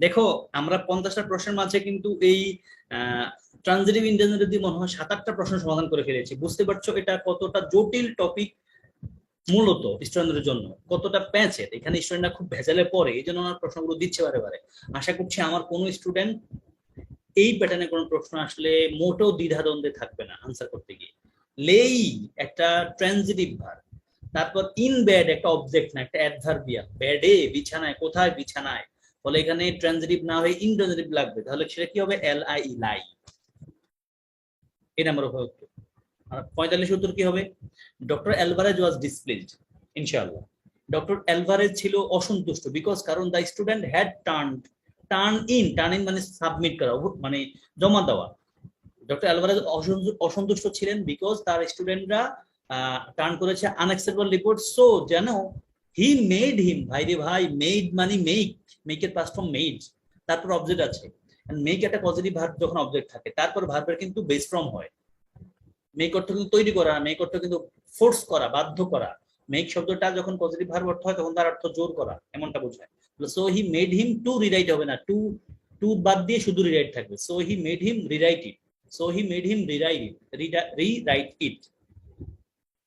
দেখো আমরা 50টা প্রশ্নের মাঝে কিন্তু এই ট্রানজিটিভ ইন্টারজেক্টিভ দিয়ে মনে হয় 7-8টা প্রশ্ন সমাধান করে ফেলেছি। বুঝতে পারছো এটা কতটা জটিল টপিক, মূলত স্টুডেন্টদের জন্য কতটা প্যাঁচের। এখানে স্টুডেন্টরা খুব ভেজালে পড়ে, এই জন্য ওনার প্রশ্নগুলো দিচ্ছে বারে বারে। আশা করছি আমার কোনো স্টুডেন্ট এই প্যাটার্নে কোনো প্রশ্ন আসলে মোটেও দ্বিধাদ্বন্দ্বে থাকবে না আনসার করতে গিয়ে। লেই একটা ট্রানজিটিভ ভার্ব, তারপর ইন বেড একটা অবজেক্ট না, একটা অ্যাডভার্বিয়া, বেডে বিছানায়, কোথায় বিছানায়, ফলে এখানে ট্রানজিটিভ না হয়ে ইনট্রানজিটিভ লাগবে, তাহলে সেটা কি হবে এল আই ই লাই। এই নাম্বার হবে উত্তর। আর 45 উত্তর কি হবে? ডক্টর অ্যালভারেজ ওয়াজ ডিসপ্লেসড। ইনশাআল্লাহ ডক্টর অ্যালভারেজ ছিল অসন্তুষ্ট, বিকজ কারণ the student had turn in মানে সাবমিট করা, মানে জমা দেওয়া, ডক্টর আলভারেজ অসন্তুষ্ট ছিলেন বিকজ তার স্টুডেন্টরা টার্ন করেছে আনএক্সেপ্টেবল রিপোর্ট, সো যেন হি মেড হিম, ভাই রে ভাই, মেড মানে মেকের পাস্ট ফর্ম মেড, তারপর অবজেক্ট আছে, মেক একটা পজিটিভ ভার্ব যখন অবজেক্ট থাকে, তারপর ভার্বের কিন্তু বেস ফর্ম হয়। মেক অর্থ কিন্তু তৈরি করা, মেক অর্থ কিন্তু ফোর্স করা, বাধ্য করা। মেক শব্দটা যখন পজিটিভ ভার্ব অর্থ হয় তখন তার অর্থ জোর করা, এমনটা বোঝায়। So he made him to rewrite হবে না, টু টু বাদ দিয়ে শুধু রিরাইট থাকবে। So he made him rewrite it, so he made him rewrite it, rewrite it.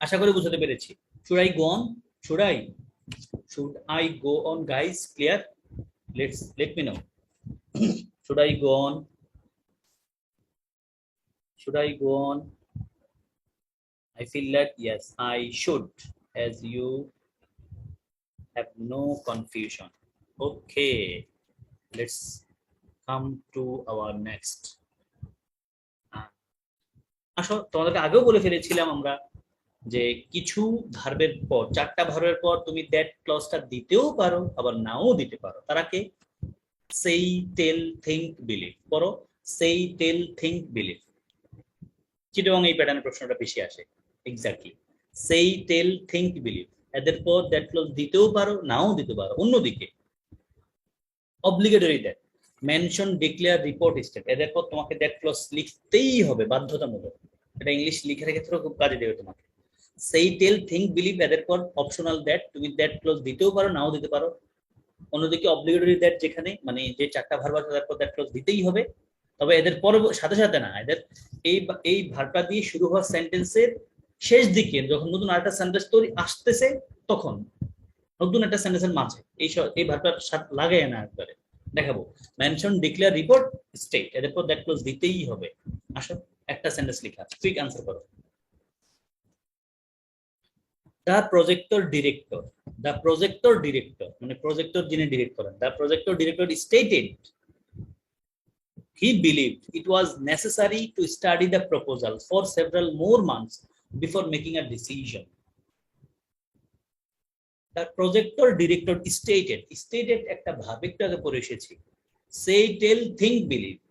আশা করি বুঝতে পেরেছি। Should I go on, should I go on guys, clear? let me know. should I go on, should I go on? I feel that yes, I should, as you have no confusion. Okay, let's come to our next. আসো, তোমাদেরকে আগেও বলে ফেলেছিলাম আমরা যে কিছু ভার্বের পর, চারটা ভার্বের পর তুমি দ্যাট ক্লজটা দিতেও পারো আবার নাও দিতে পারো। তারা কে? সেই, টেল, থিঙ্ক, বিলিভ। পড়ো, সেই, টেল, থিঙ্ক, বিলিভ। চিটাগং এই প্যাটার্নের প্রশ্নটা বেশি আসে। এক্স্যাক্টলি, সেই, টেল, থিঙ্ক, বিলিভ, এদের পর দ্যাট ক্লজ দিতেও পারো নাও দিতে পারো। অন্যদিকে obligatory that, mention, declare, report, state, এদের পর তোমাকে দ্যাট ক্লজ লিখতেই হবে, বাধ্যতামূলক। এটা ইংলিশ লিখার ক্ষেত্রেও খুব কাজে দেবে তোমাকে। সেই, টেল, থিঙ্ক, বিলিভ, এদের পর অপশনাল দ্যাট, তুমি দ্যাট ক্লজ দিতেও পারো নাও দিতে পারো। অন্যদিকে অব্লিগেটরি দ্যাট, যেখানে মানে যে চারটা ভার্ব আছে তার পর দ্যাট ক্লজ দিতেই হবে, তবে এদের পর সাথে সাথে না, এদের এই ভার্বটা দিয়ে শুরু হওয়া সেন্টেন্সের শেষ দিকে যখন নতুন আরেকটা সেন্টেন্স তৈরি আসতেছে, তখন নতুন একটা সেন্টেন্সের মাঝে এই ভার্বটার সাথে লাগায় না একবারে। দেখাবো, মেনশন, ডিক্লেয়ার, রিপোর্ট, স্টেট, এদের পর দ্যাট ক্লজ দিতেই হবে। আসো, একটা সেন্টেন্স লেখা, কুইক আনসার করো। The projector director, the projector director মানে প্রজেক্টর যিনি ডিরেক্ট করেন, the projector director stated he believed it was necessary to study the proposal for several more months before making a decision. The projector director stated একটা ভাব একটু আগে পড়ে এসেছি, say, tell, think, believe,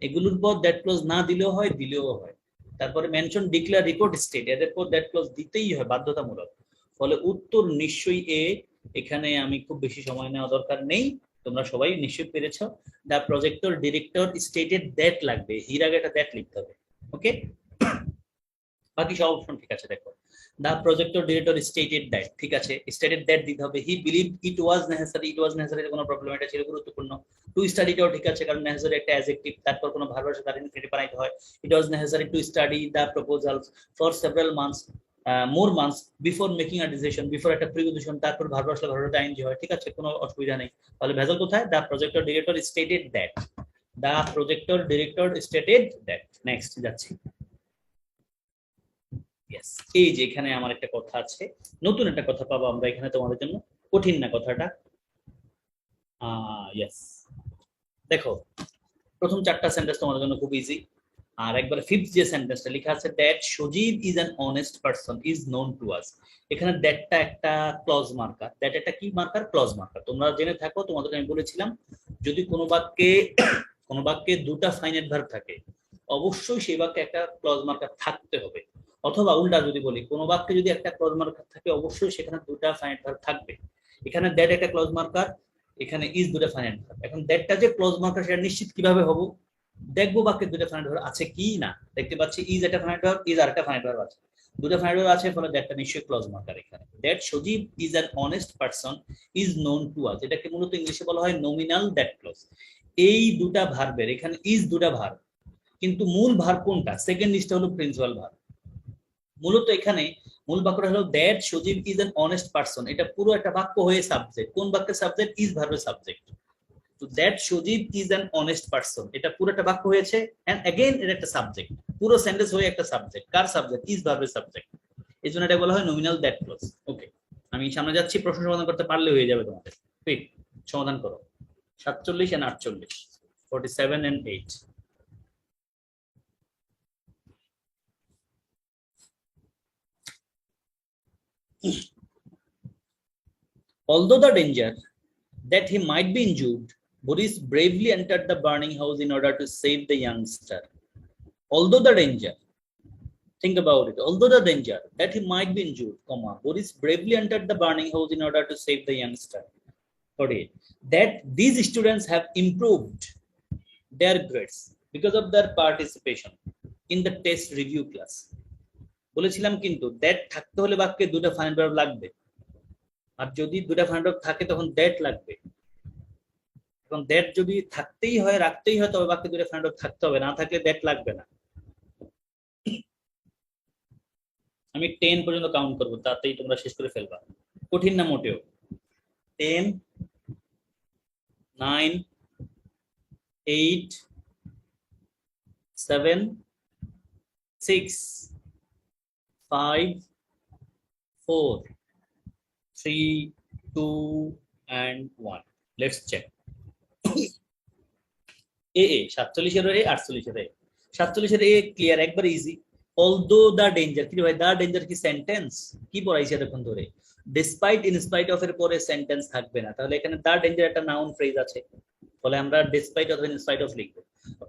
এগুলোর পর দ্যাট ক্লজ না দিলেও হয়, দিলেও হয়। তারপরে মেনশন, ডিক্লেয়ার, রিপোর্ট, স্টেট, এদের পর দ্যাট ক্লজ দিতেই হয়, বাধ্যতামূলক। ফলে উত্তর নিশ্চয়ই এ। এখানে আমি খুব বেশি সময় নেওয়া দরকার নেই, তোমরা সবাই নিশ্চয়ই পেরেছো। The projector director stated that লাগবে, হির আগে একটা দ্যাট লিখতে হবে। ওকে, বাকি সব অপশন ঠিক আছে। দেখো, the projector director stated that, ঠিক আছে, স্টেটেড দ্যাট দিতে হবে। হি believe it was necessary, it was necessary কোনো প্রবলেম, এটা ছিল গুরুত্বপূর্ণ। টু স্টাডিটাও ঠিক আছে, কারণ নেসেসারি একটা অ্যাডজেক্টিভ, তারপর কোনো ভার্ব আসে তার ইনফিনিটিভ বানাইতে হয়। It was necessary to study the proposals for several months, more months before making a decision, before একটা প্রিপোজিশন, তারপর ভার্ব আসলে ভার্বটা আইএনজি হয়, ঠিক আছে, কোনো অসুবিধা নেই। তাহলে ভেজাল কোথায়? The projector director stated that, the projector director stated that. Next যাচ্ছি। ইয়েস, এই যে এখানে আমার একটা কথা আছে, নতুন একটা কথা পাবো আমরা এখানে তোমাদের জন্য, কঠিন না কথাটা। ইয়েস, দেখো, প্রথম চারটা সেন্টেন্স তোমাদের জন্য খুব ইজি, আর একবার ফিফথ যে সেন্টেন্সটা লেখা আছে, that Sajib is an honest person is known to us, এখানে দ্যাটটা একটা ক্লজ মার্কার। দ্যাট একটা কি মার্কার? Clause marker. তোমরা জেনে থাকো, তোমাদের আমি বলেছিলাম, যদি কোনো বাক্যে দুটা ফাইনাইট ভার্ব থাকে, অবশ্যই সেই বাক্যে একটা ক্লজ মার্কার থাকতে হবে। অথবা উল্টা যদি বলি, কোনো বাক্যে যদি একটা ক্লজ মার্কার থাকে, অবশ্যই সেখানে দুটা ফাইনাইট ভার্ব থাকবে। এখানে দ্যাট একটা ক্লজ মার্কার, এখানে ইজ দুটা ফাইনাইট ভার্ব। এখন দ্যাটটা যে ক্লজ মার্কার সেটা নিশ্চিত কিভাবে হব? দেখবো বাক্যে দুটা ফাইনাইট ভার্ব আছে কি না। দেখতে পাচ্ছি ইজ একটা ফাইনাইট ভার্ব, ইজ আরেকটা ফাইনাইট ভার্ব আছে, দুটো ফাইনাইট ভার্ব আছে, ফলে দ্যাটটা নিশ্চয়ই ক্লজ মার্কার। এখানে that Sajib is an honest person is known to us, এটাকে মূলত ইংলিশে বলা হয় নমিনাল দ্যাট ক্লজ। এই দুটা ভার্বের এখানে ইজ দুটা ভার্ব, কিন্তু মূল ভার্ব কোনটা? সেকেন্ড লিস্টটা হলো প্রিন্সিপাল ভার্ব। মূলত এখানে মূল বাক্যটা হলো that Sajib is an honest person, এটা পুরো একটা বাক্য হয়ে সাবজেক্ট। কোন বাক্যের সাবজেক্ট? ইজ ভার্বের সাবজেক্ট। তো that Sajib is an honest person, এটা পুরো একটা বাক্য হয়েছে, এন্ড अगेन এটা একটা সাবজেক্ট, পুরো সেন্টেন্স হয়ে একটা সাবজেক্ট। Car subject? ইজ ভার্বের সাবজেক্ট। এজন্য এটা বলা হয় নমিনাল দ্যাট ক্লজ। ওকে, আমি সামনে যাচ্ছি, প্রশ্ন সমাধান করতে পারলে হয়ে যাবে তোমাদের। কুইক সমাধান করো। 47 and 48, 47 and 8. Although the danger that he might be injured, Boris bravely entered the burning house in order to save the youngster. although the danger, think about it, although the danger that he might be injured, comma, Boris bravely entered the burning house in order to save the youngster. 48. That these students have improved their grades because of their participation in the test review class. বলেছিলাম কিন্তু that থাকতে হলে বাক্যে দুটো final verb লাগবে, আর যদি দুটো final verb থাকে তখন that লাগবে। এখন that যদি থাকতেই হয় রাখতেই হয় তবে বাক্যে দুটো ফাইনাল ভার্ব থাকতে হবে, না থাকলে that লাগবে না। আমি 10 পর্যন্ত কাউন্ট করব, তাতেই তোমরা শেষ করে ফেলবা, কঠিন না মোটেও। 10 9 8 7 6 5 4 3 2 and 1. Let's check. A 47 এর A 48 এর A 47 এর A ক্লিয়ার, একবার ইজি। although the danger, কি ভাই the danger কি সেন্টেন্স কি পড়াইছে এতক্ষণ ধরে? despite in spite of এর পরে সেন্টেন্স থাকবে না, তাহলে এখানে the danger একটা নাউন ফ্রেজ আছে, ফলে আমরা despite অথবা in spite of লিখব।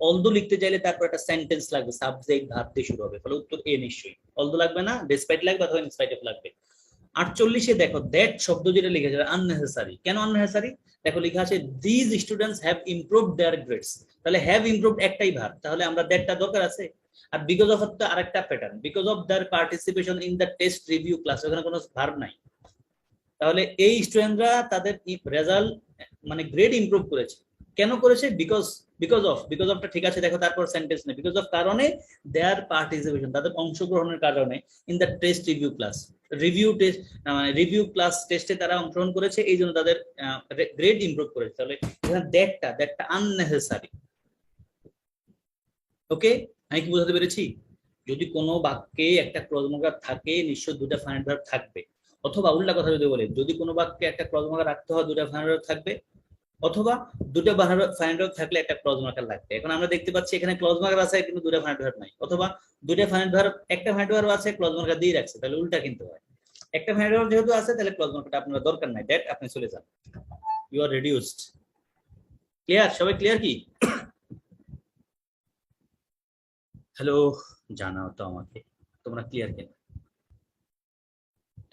although লিখতে চাইলে তারপর একটা সেন্টেন্স লাগবে, সাবজেক্ট ভার্ব দিয়ে শুরু হবে, ফলে উত্তর এ নিশ্চয়ই। although লাগবে না, despite লাগবে অথবা in spite of লাগবে। 48 এ দেখো দ্যাট শব্দ যেটা লিখা আছে আননেসেসারি। কেন আননেসেসারি? দেখো লেখা আছে these students have improved their grades, তাহলে have improved একটাই ভার্ব, তাহলে আমরা দ্যাটটা দরকার আছে। আর বিকজ অফ তো আরেকটা pattern, because of their participation in the test review class, ওখানে কোনো ভার্ব নাই, তাহলে এই স্টুডেন্টরা তাদের রেজাল্ট মানে গ্রেড ইমপ্রুভ করেছে। কেন করেছে? বিকজ অফটা ঠিক আছে, দেখো তারপর সেন্টেন্স নেই, বিকজ অফ কারণে, দেয়ার পার্টিসিপেশন তাদের অংশগ্রহণের কারণে, in the test review class, review class টেস্টে তারা অংশগ্রহণ করেছে, এই জন্য তাদের গ্রেড ইমপ্রুভ করেছে। তাহলে এখানে দ্যাটটা আননেসেসারি। ওকে, আমি কি বোঝাতে পেরেছি? যদি কোনো বাক্যে একটা ক্লজমার্কার থাকে নিশ্চয় দুটো ফাইনাল ভার্ব থাকবে, অথবা উল্টা কথা যদি বলি যদি কোনো বাক্যে একটা ক্লজমার্কার রাখতে হয় দুটো ফাইনাল ভার্ব থাকবে, অথবা দুটো ফাইনাল ভার্ব থাকলে একটা ক্লজ মার্কার লাগবে। এখন আমরা দেখতে পাচ্ছি এখানে ক্লজ মার্কার আছে কিন্তু দুটো ফাইনাল ভার্ব নাই, অথবা দুটো ফাইনাল ভার্ব একটা ফাইনাল ভার্ব আছে ক্লজ মার্কার দিয়ে রাখছে, তাহলে উল্টা কিন্তু হয়। একটা ফাইনাল ভার্ব যেহেতু আছে তাহলে ক্লজ মার্কারটা আপনার দরকার নাই, দ্যাট আপনি চলে যান, ইউ আর রিডিউসড। ক্লিয়ার? সবাই ক্লিয়ার কি? হ্যালো, জানাও তো আমাকে তোমরা ক্লিয়ার কিনা।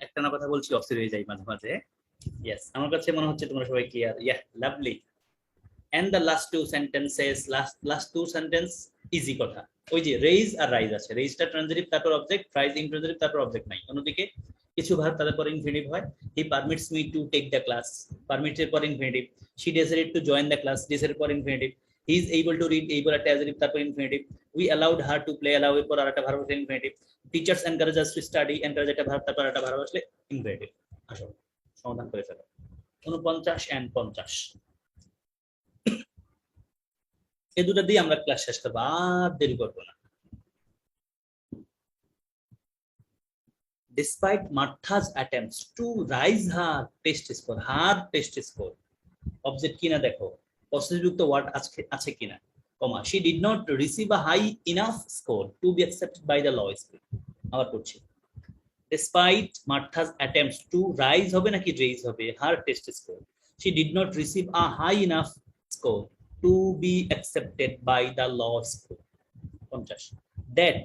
একটা না কথা বলছি অস্থির হয়ে যাই মাঝে মাঝে। ইয়েস, আমার কাছে মনে হচ্ছে তোমরা সবাই clear. Yeah, lovely. and the last two sentences, last two sentence easy কথা, ওই যে রেইজ আর রাইজ আছে, রেইজটা ট্রানজিটিভ তারপর অবজেক্ট, রাইজ ইন্ট্রানজিটিভ তারপর অবজেক্ট নাই। অন্যদিকে কিছু ভার্ব তাদের পর ইনফিনিটিভ হয়। He permits me to take the class, permits এর পর infinitive. She decided to join the class, ডিস এর পর infinitive. He is able to read, able একটা অ্যাডজেক্টিভ তারপর infinitive. We allowed her to play, allow এর পর আরেকটা ভার্ব আছে infinitive. Teachers encourage us to study, encourage একটা ভার্ব তারপর একটা ভার্ব আসলে ইনফিনিটিভ। আসো সমাধান করে ফেলো। 49 and 50 এই দুটো দিয়ে আমরা ক্লাস শেষ করবো, আর দেরি করবো না। Despite Martha's attempts to rise her test score, object কিনা দেখো, পশ্চাৎযুক্ত ওয়ার্ড আছে কিনা, কমা, she did not receive a high enough score to be accepted by the law school। আবার পড়ছি, despite Martha's attempts to rise হবে নাকি raise হবে, her test score, she did not receive a high enough score to be accepted by the law school। 50 that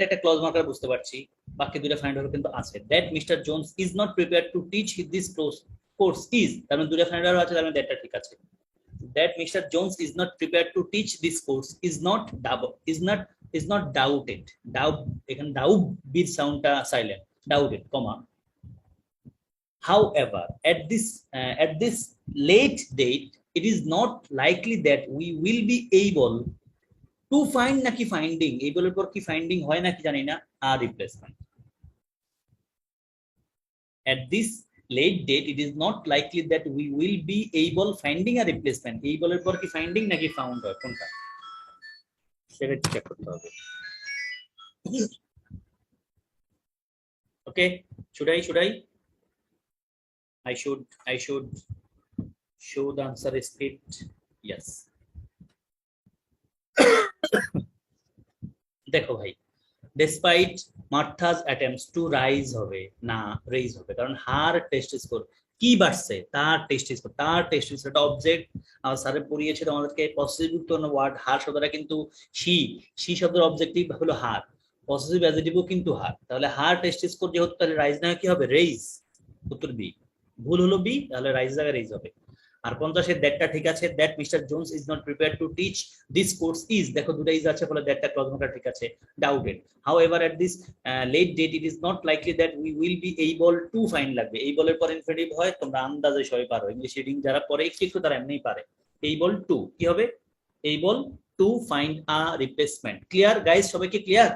একটা clause marker বুঝতে পারছি, বাকি দুটো ফাইন্ড ভার্ব কিন্তু আছে। that Mr. Jones is not prepared to teach this course is, তার মানে দুটো ফাইন্ড ভার্ব আছে, তার মানে দ্যাটটা ঠিক আছে। that Mr. Jones is not prepared to teach this course is not doubted, এখানে doubt be সাউন্ডটা silent, doubted, comma, however at this late date it is not likely that we will be able to find নাকি finding, এইগুলোর পর কি finding হয় নাকি জানি না, আর replacement. at this late date it is not likely that we will be able finding a replacement, এইগুলোর পর কি ফাইন্ডিং নাকি ফাউন্ড হয়, কোনটা সেটা চেক করতে হবে। ওকে, should I show the answer script? Yes. দেখো ভাই, despite Martha's attempts to rise হবে না raise হবে, কারণ her test score কি বাড়ছে তার টেস্ট স্কোর, তার টেস্ট স্কোর একটা অবজেক্ট। স্যারে পড়িয়েছে তোমাদেরকে পসেসিভ যুক্ত ওয়ার্ড হার শব্দটা কিন্তু শি, শি শব্দের অবজেক্টিভ হলো হার, পসেসিভ অ্যাডজেক্টিভও কিন্তু হার, তাহলে হার টেস্ট স্কোর যেহেতু তাহলে রাইজ না কি হবে রেইজ, উত্তর বি। ভুল হলো বি, তাহলে রাইজ জায়গায় রেইজ হবে। আর 50-এর দ্যাটটা ঠিক আছে, that mister Jones is not prepare to teach this course is, দেখো দুটো ইজ আছে ফলে দ্যাটটা ক্লজ নোটা ঠিক আছে, doubted. How ever at this late date it is not likely that we will be able to find লাগবে, এই বলের পর ইনফিনিটিভ হয়, তোমরা আন্দাজে সবাই পারো, ইংলিশ রিডিং যারা পরে একটু একটু তারা এমনিই পারে। able to কি হবে, able to find a replacement, clear guys, সবাইকে ক্লিয়ার?